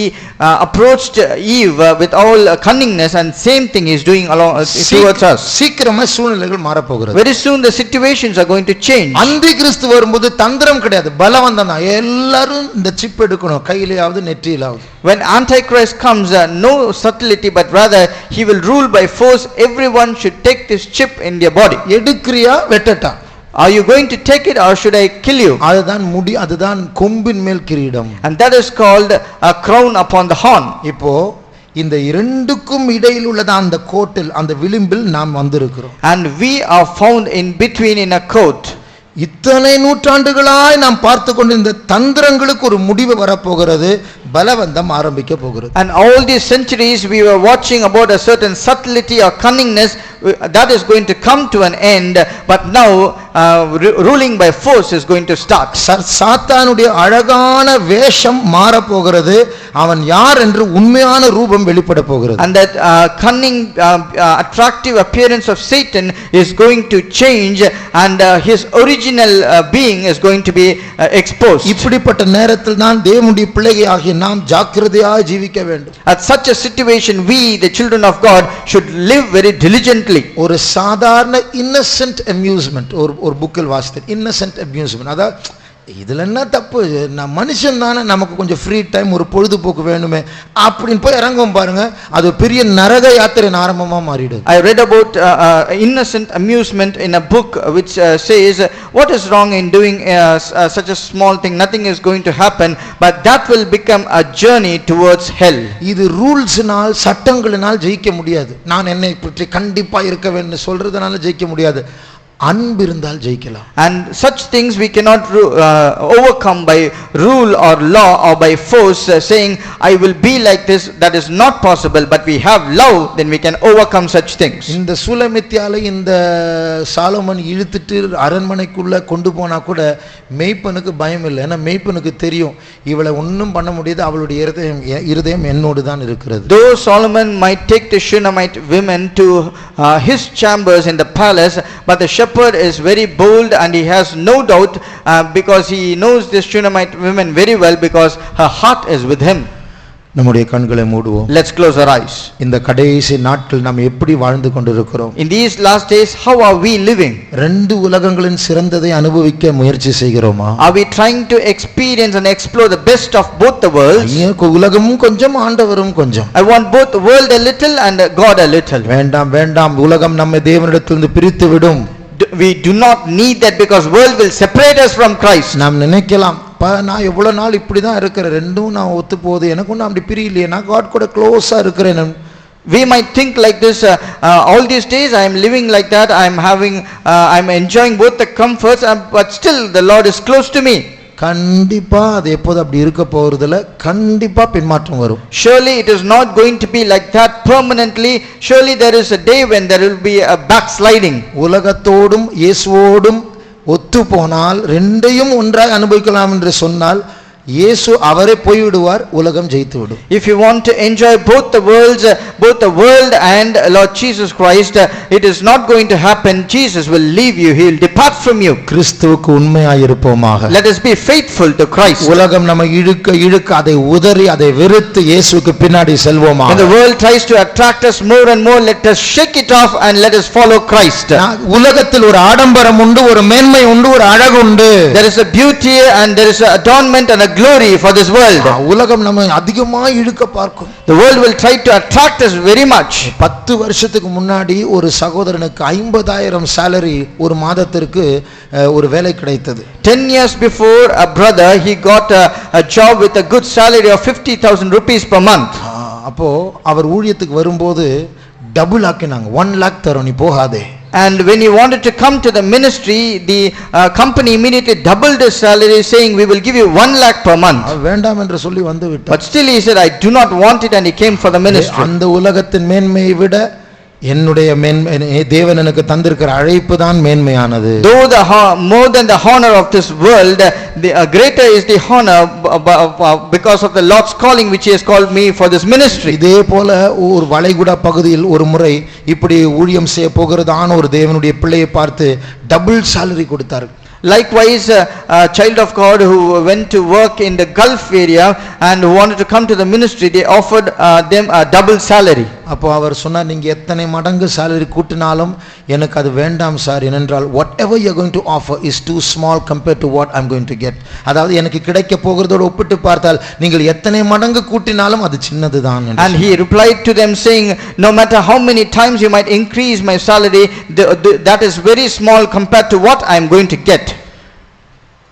approached Eve with all cunningness, and same thing he is doing along towards us. சீக்கிரமா சூழ்நிலைகள் மாற போகிறது. Very soon the situations are going to change. அந்தி கிறிஸ்து வரும்போது தந்திரம் கிடையாது, பலவந்தம் தான். எல்லாரும் இந்த சிப் எடுக்கணும், கையிலாவது நெற்றியிலாவது. When Antichrist comes, no subtlety, but rather he will rule by force. Everyone should take this chip in their body. எடுக்கிறியா வெட்டட்டா? Are you going to take it, or should I kill you? அதுதான் கொம்பின் மேல் கிரீடம். And that is called a crown upon the horn. இப்போ இந்த இரண்டுக்கும் இடையில் உள்ளதா அந்த கோட்டில், அந்த விளிம்பில் நாம் வந்திருக்கிறோம். And we are found in between in a court. இத்தனை நூற்றாண்டுகளாய் நாம் பார்த்து கொண்டு இந்த தந்திரங்களுக்கு ஒரு முடிவு வரப்போகிறது, பலவந்தம் ஆரம்பிக்க போகிறது. And all these centuries we were watching about a certain subtlety or cunningness that is going to come to an end, but now ruling by force is going to start. சாத்தானுடைய அழகான வேஷம் மாற போகிறது, அவன் யார் என்று உண்மையான ரூபம் வெளிப்பட போகிறது. And that cunning attractive appearance of Satan is going to change, and his original being is going to be exposed. இப்படிப்பட்ட நேரத்தில் தான் தேவனுடைய பிள்ளைகளாகிய நாம் ஜாக்கிரதையாய் ஜீவிக்க வேண்டும். At such a situation, we the children of God should live very diligently. ஒரு சாதாரண innocent amusement, ஒரு புக்கில் வாசித்தேன், innocent amusement. அதாவது இதுல என்ன தப்பு, நான் மனுஷன் தானே, நமக்கு கொஞ்சம் ஃப்ரீ டைம், ஒரு பொழுதுபோக்கு வேணுமே அப்படின்னு போய் இறங்கும் பாருங்க, அது பெரிய நரக யாத்திரையின் ஆரம்பமா மாறிடுது. I read about innocent amusement in a book which says what is wrong in doing such a small thing, nothing is going to happen, but that will become a journey towards hell. இது ரூல்ஸ்னால், சட்டங்களினால் ஜெயிக்க முடியாது. நான் என்னை பற்றி கண்டிப்பா இருக்க வேண்டும் சொல்றதுனால ஜெயிக்க முடியாது. அன்பு இருந்தால் ஜெயிக்கலாம். And such things we cannot overcome by rule or law or by force, saying I will be like this. That is not possible. But we have love, then we can overcome such things. இந்த சூலமித்தியாலை இந்த சாலமன் இழுத்துட்டு அரண்மனைக்குள்ள கொண்டு போனா கூட மேய்ப்பனுக்கு பயம் இல்லை. ஏன்னா மேய்ப்பனுக்கு தெரியும் இவளை ஒன்றும் பண்ண முடியாது, அவளுடைய இருதயம் என்னோடு தான் இருக்கிறது. Though Solomon might take the Shunammite women to his chambers in the palace, but the shepherd is very bold and he has no doubt because he knows this Shunammite women very well because her heart is with him. நம்முடைய கண்களை மூடுவோம். Let's close our eyes. இந்த கடைசி நாட்கள் நாம் எப்படி வாழ்ந்து கொண்டிருக்கிறோம்? In these last days, how are we living? ரெண்டு உலகங்களின் சிறந்ததை அனுபவிக்க முயற்சி செய்கிறோமா? Are we trying to experience and explore the best of both the worlds? உலகமும் கொஞ்சம் ஆண்டவரும் கொஞ்சம். I want both the world a little and God a little. வேண்டாம் வேண்டாம், உலகம் நம்மை தேவனிடத்திலிருந்து பிரித்து விடும். We do not need that because world will separate us from Christ. நாம் நினைக்கலாம், நான் எவ்வளவு நாள் இப்படிதான் இருக்கிறேன், ரெண்டும் நான் ஒத்து போகுது, எனக்கு ஒன்றும் அப்படி பிரியலையே, நான் காட் கூட க்ளோஸா இருக்கிறேன். We might think like this, all these days I am living like that, I am enjoying both the comforts, but still the Lord is close to me. கண்டிப்பா அது எப்போது அப்படி இருக்க போறதுல கண்டிப்பா பின்மாற்றம் வரும். Surely it is not going to be like that permanently. Surely there is a day when there will be a backsliding. உலகத்தோடும் இயேசுவோடும் ஒத்து போனால் ரெண்டையும் ஒன்றாய் அனுபவிக்கலாம் என்று சொன்னால் இயேசு அவரே போய்விடுவார், உலகம் ஜெயித்து விடும். If you want to enjoy both the worlds, both the world and Lord Jesus Christ, it is not going to happen. Jesus will leave you, he will depart from you. கிறிஸ்துவுக்கு உண்மையாய் இருப்போமாக. Let us be faithful to Christ. உலகம் நம்ம இழுக்க அதை உதறி அதை வெறுத்து இயேசுவுக்கு பின்னாடி செல்வோமாக. When the world tries to attract us more and more, let us shake it off and let us follow Christ. உலகத்தில் ஒரு ஆடம்பரம் உண்டு, ஒரு மேன்மை உண்டு, ஒரு அழகு உண்டு. There is a beauty and there is an adornment and a glory for this world. உலகம் நம்ம அதிகமா இழுக்க பார்க்கும். The world will try to attract us very much. 10 வருஷத்துக்கு முன்னாடி ஒரு சகோதரனுக்கு 50,000 salary ஒரு மாதத்திற்கு ஒரு வேலை கிடைத்தது. 10 years before, a brother, he got a job with a good salary of 50,000 rupees per month. அப்போ அவர் ஊழியத்துக்கு வரும்போது டபுள் ஆக்கினாங்க. 1 lakh தரோம், நீ போகாதே. And when he wanted to come to the ministry, the company immediately doubled his salary, saying we will give you 1 lakh per month. வேண்டாம் என்று சொல்லி வந்து விட்டார். But still he said, I do not want it, and he came for the ministry. அந்த உலகத்தின் மேன்மையை விட என்னுடைய தேவன் எனக்கு தந்திருக்கிற அழைப்பு தான் மேன்மையானது. Though more than the honor of this world, the greater is the honor because of the Lord's calling which he has called me for this ministry. இதே போல ஒரு வளைகுடா பகுதியில் ஒரு முறை இப்படி ஊழியம் செய்ய போகிறதான ஒரு தேவனுடைய பிள்ளையை பார்த்து டபுள் salary கொடுத்தார். Likewise, a child of God who went to work in the Gulf area and who wanted to come to the ministry, they offered them a double salary. அப்போ அவர் சொன்னார், நீங்க எத்தனை மடங்கு salary கூட்டினாலும் எனக்கு அது வேண்டாம் சார், ஏனென்றால் whatever you are going to offer is too small compared to what I am going to get. அதாவது எனக்கு கிடைக்க போகிறதோடு ஒப்பிட்டு பார்த்தால் நீங்கள் எத்தனை மடங்கு கூட்டினாலும் அது சின்னதுதான். And he replied to them saying, no matter how many times you might increase my salary, that is very small compared to what I am going to get.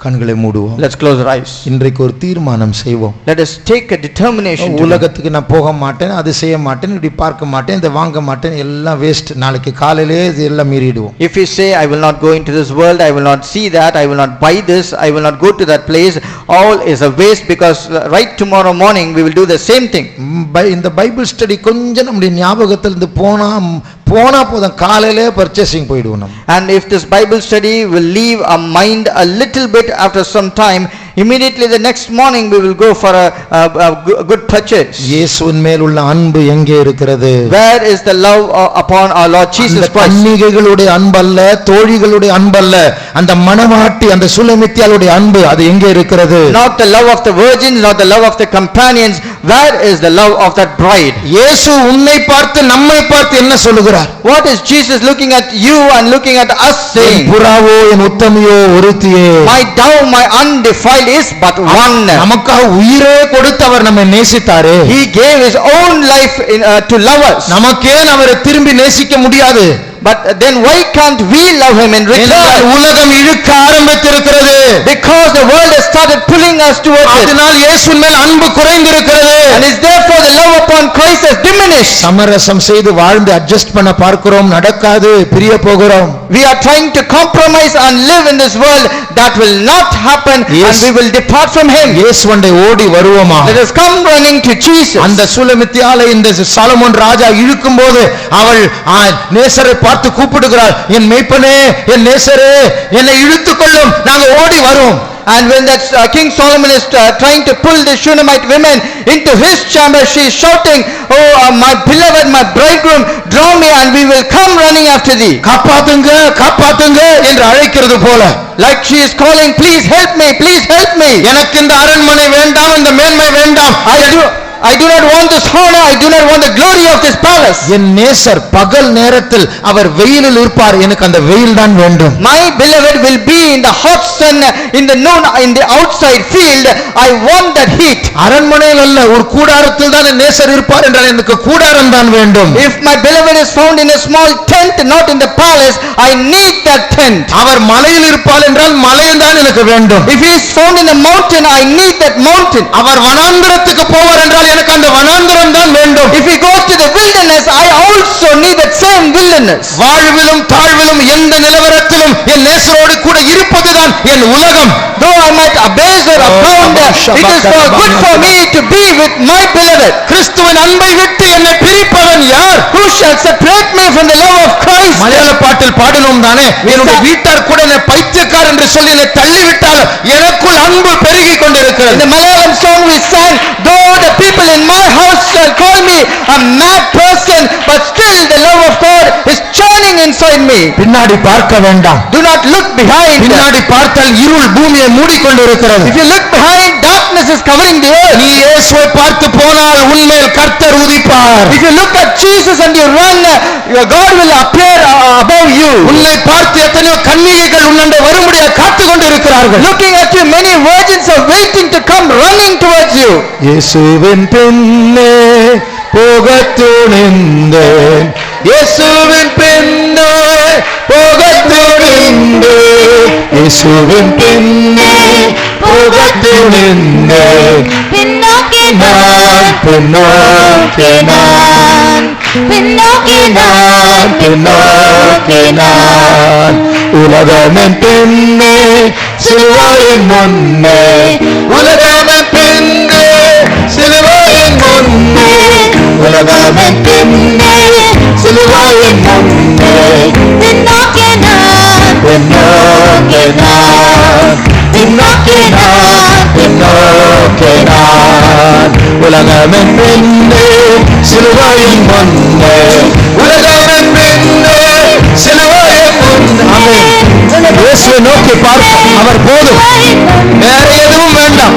கண்களை மூடுவோம். Let's close our eyes. இன்றைக்கு ஒரு தீர்மானம் செய்வோம். Let us take a determination. உலகத்துக்கு நான் போக மாட்டேன், அது செய்ய மாட்டேன், இப்படி பார்க்க மாட்டேன், இதை வாங்க மாட்டேன், எல்லாம் வேஸ்ட். நாளைக்கு காலையிலே இதெல்லாம் மீறிடுவோம். If we say I will not go into this world, I will not see that, I will not buy this, I will not go to that place, all is a waste because right tomorrow morning we will do the same thing. இந்த பைபிள் ஸ்டடி கொஞ்சம் நம்முடைய ஞாபகத்தில் இருந்து போனா போதும், காலையிலே பர்ச்சேசிங் போயிடுவோம் நம்ம. And if this Bible study will leave our mind a little bit after some time, immediately the next morning we will go for a good purchase. இயேசுவின் மேல் உள்ள அன்பு எங்கே இருக்கிறது? Where is the love upon our Lord Jesus Christ? கன்னிகைகளுடைய அன்பல்ல, தோழிகளுடைய அன்பல்ல, அந்த மணவாட்டி அந்த சுலமித்தியாளுடைய அன்பு அது எங்கே இருக்கிறது? Not the love of the virgins, not the love of the companions. Where is the love of that bride? இயேசு உன்னை பார்த்து நம்மை பார்த்து என்ன சொல்லுகிறார்? What is Jesus looking at you and looking at us saying? புறாவோ N உத்தமியோ ஒருத்தியே, My dove, my undefiled is but one. நமக்காக உயிரே கொடுத்தவர் நம்மை நேசித்தாரே. He gave his own life to love us. நமக்கே அவரை திரும்பி நேசிக்க முடியாது. But then why can't we love him in return? உலகம் இழுக்க ஆரம்பித்திருக்கிறது. Because the world has started pulling us towards it. அதனால் இயேசுவின் மேல் அன்பு குறைந்திருக்கிறது. And is therefore the love upon Christ has diminished. சமரசம் செய்து வாழ்ந்து அட்ஜஸ்ட் பண்ண பார்க்கிறோம், நடக்காது, பிரிய போகிறோம். We are trying to compromise and live in this world. That will not happen, Yes. and we will depart from him. இயேசுவண்டை ஓடி வருவோமா? Let us come running to Jesus. அந்த சுலமித்தியாலை இந்த சாலமோன் ராஜா இழுக்கும்போது அவள் நேசரை பார்த்து கூப்பிடுகிறாள், என் மேய்ப்பனே, என் நேசரே, என்னை இழுத்துக்கொள்ளும், நாங்க ஓடி வரோம். And when that King Solomon is trying to pull the Shunammite women into his chamber, she is shouting, "Oh, my beloved, my bridegroom, draw me, and we will come running after thee." காப்பாத்துங்க, காப்பாத்துங்க என்று அழைக்கிறது போல, Like she is calling, "Please help me, please help me." எனக்கு இந்த அரண்மனை வேண்டாம், இந்த மேன்மை வேண்டாம், I do not want this honor, I do not want the glory of this palace. என் நேசர் பகல் நேரத்தில் அவர் வெயிலில் இருப்பார், எனக்கு அந்த வெயில் தான் வேண்டும். My beloved will be in the hot sun, in the noon, in the outside field. I want that heat. அரண்மனையில் அல்ல, ஒரு கூடாரத்தில் தான் என் நேசர் இருப்பார் என்றால் எனக்கு கூடாரம் தான் வேண்டும். If my beloved is found in a small tent, not in the palace, I need that tent. அவர் மலையில் இருப்பார் என்றால் மலையில் தான் எனக்கு வேண்டும். If he is found in a mountain, I need that mountain. அவர் வனாந்தரத்துக்கு போவார் என்றால் எனக்கு அந்த வனாந்தரம் தான் வேண்டும். If he goes to the wilderness, I also need that same wilderness. வாழ்விலும் தாழ்விலும் எந்த நிலவரத்திலும் என் நேசரோடு கூட இருப்பதுதான் என் உலகம். Though I might abase or abound, it is for good for me to be with my beloved. கிறிஸ்துவின் அன்பை விட்டு என்னை பிரிப்பவன் யார்? Who shall separate me from the love of Christ? மலையாள பாட்டில் பாடினோம் தானே, என்னுடைய வீட்டார் கூட என்னை பைத்தியக்காரர் என்று சொல்லி என்னை தள்ளிவிட்டால் எனக்குள் அன்பு பெருகி In கொண்டிருக்கிறது. the Malayalam song we sang, though the people in my house shall call me a mad person, but still the love of God is churning inside me. பின்னாடி பார்க்க வேண்டாம். Do not look behind. பின்னாடி பார்த்தால் இருள் பூமியை மூடிக்கொண்டிருக்கிறது. If you look behind, darkness is covering the earth. நீ இயேசுவை பார்த்து போனால் உன்மேல் கர்த்தர் உதிப்பார். If you look at Jesus and you run, your God will appear above you. உன்னை பார்த்து எத்தனையோ கன்னிகைகள் உன்னண்டை வரும்படியாக காத்து கொண்டிருக்கிறார்கள். Looking at you, many virgins are waiting to come running towards you. இயேசுவின் பின்னே போகத் துணிந்தேன், இயேசுவின் பின்னே போகத் துணிந்தேன், இயேசுவின் பின்னே போகத் துணிந்தேன். பின்னோக்கி நான் பின்னோக்கி நான் பின்னோக்கி பின்னோக்கி நான் உலகமென் பின்னே சிலுவையின் முன்னே, உலகமென் பின்னே சிலுவையின் முன்னே, உலகமென் பின்னே சிலுவையின் முன்னே, பின்னோக்கி பின்னோக்கி நான் பின்னோக்கி நான் பின்னோக்கி நான் உலகமென் பின்னே சிலுவையின் முன்னே, உலகமென் பின்னே சிலுவையின் முன்னே. இயேசுவை நோக்கி பார்ப்போம், அவர் போதும், வேற எதுவும் வேண்டாம்.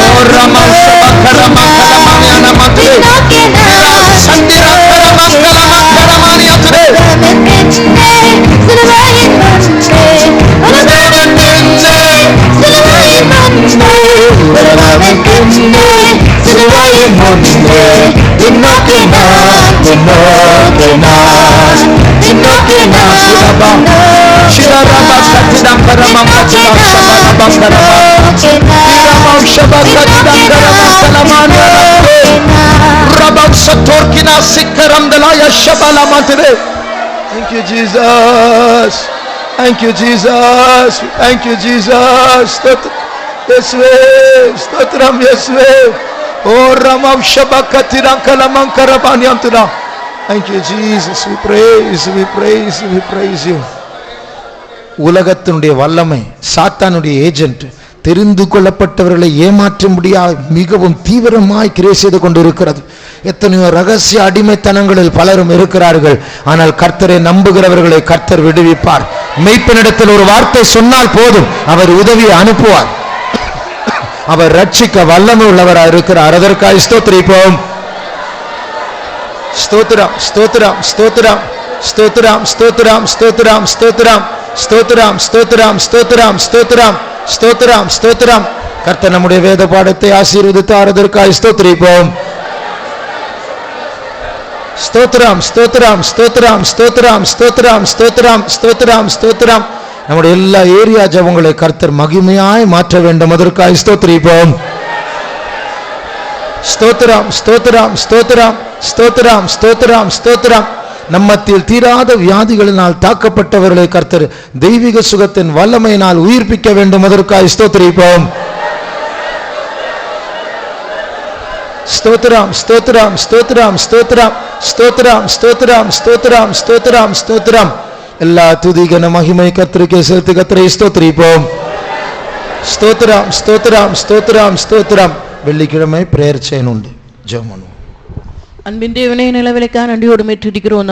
ஓ ரமசபகரமகரமணியான மதுரே, சந்திரகரமகரமகரமணியதுரே, உலகமென் பின்னே சிலுவையின் முன்னே, உலகமென் பின்னே சிலுவையின் முன்னே, பின்னோக்கி நான் பின்னோக்கி நான் பின்னோக்கி நான் சுலபம் சிரரம கத்திடம் கரமம் கத்திடம் சபரமம் கரமம் சிரமம் சபகத்திடம் கரமம் கலமானே ரபம் சத்தோர்கினா சிக்கரம் தலாய சபலமதுரே. Thank you Jesus, thank you Jesus, thank you Jesus. Yeswe stotram Yeswe. Oh Ramam Shabakatiram Kalamam Karabanyam Tuda. Thank you Jesus, we praise you. உலகத்தினுடைய வல்லமை, சாத்தானுடைய ஏஜென்ட், தெரிந்து கொள்ளப்பட்டவர்களை ஏமாற்ற முடியாது மிகவும் தீவிரமாய் கிரியை செய்து கொண்டிருக்கிறது. எத்தனையோ ரகசிய அடிமைத்தனங்களில் பலரும் இருக்கிறார்கள். ஆனால் கர்த்தரை நம்புகிறவர்களை கர்த்தர் விடுவிப்பார். மெய்ப்பனிடத்தில் ஒரு வார்த்தை சொன்னால் போதும், அவர் உதவியை அனுப்புவார். அவர் ரட்சிக்க வல்லமை உள்ளவராக இருக்கிறார். அதற்காக ஸ்தோத்திரிப்போம். ஸ்தோத்திரம் ஸ்தோத்திரம் ஸ்தோத்திரம் ஸ்தோத்திரம் ஸ்தோத்திரம் ஸ்தோத்திரம் ஸ்தோத்திரம் ஸ்தோத்திரம் ஸ்தோத்திரம் ஸ்தோத்திரம் ஸ்தோத்திரம் ஸ்தோத்திரம் ஸ்தோத்திரம். கர்த்தர் நம்முடைய வேத பாடத்தை ஆசீர்வதித்தார். அதற்காக ஸ்தோத்திரிப்போம். ஸ்தோத்திரம் ஸ்தோத்திரம் ஸ்தோத்திரம் ஸ்தோத்திரம் ஸ்தோத்திரம் ஸ்தோத்திரம் ஸ்தோத்திரம் ஸ்தோத்திரம். நம்முடைய எல்லா ஏரியா ஜெபங்களை கர்த்தர் மகிமையாய் மாற்ற வேண்டும். அதற்காக ஸ்தோத்திரிப்போம். ஸ்தோத்திரம் ஸ்தோத்திரம் ஸ்தோத்திரம் ஸ்தோத்திரம் ஸ்தோத்திரம் ஸ்தோத்திரம். நம்மத்தில் தீராத வியாதிகளினால் தாக்கப்பட்டவர்களை கர்த்தர் தெய்வீக சுகத்தின் வல்லமையினால் உயிர்ப்பிக்க வேண்டும். அதற்காக ஸ்தோத்திரிப்போம். ஸ்தோத்திரம் ஸ்தோத்திரம் ஸ்தோத்திரம் ஸ்தோத்திரம் ஸ்தோத்திரம் ஸ்தோத்திரம் ஸ்தோத்திரம் ஸ்தோத்திரம் ஸ்தோத்திரம். எல்லா துதிகன மகிமை கர்த்தருக்கே செலுத்தி கர்த்தரை ஸ்தோத்திரிப்போம். ஸ்தோத்திரம் ஸ்தோத்திரம் ஸ்தோத்திரம் ஸ்தோத்திரம். வெள்ளிக்கிழமை பிரேயர் செயின் உண்டு. ஜெபம் பண்ணுவோம். அன்பின் தேவனே, நிலவிலைக்காக நன்றியோடு மேற்றிருக்கிறோம்.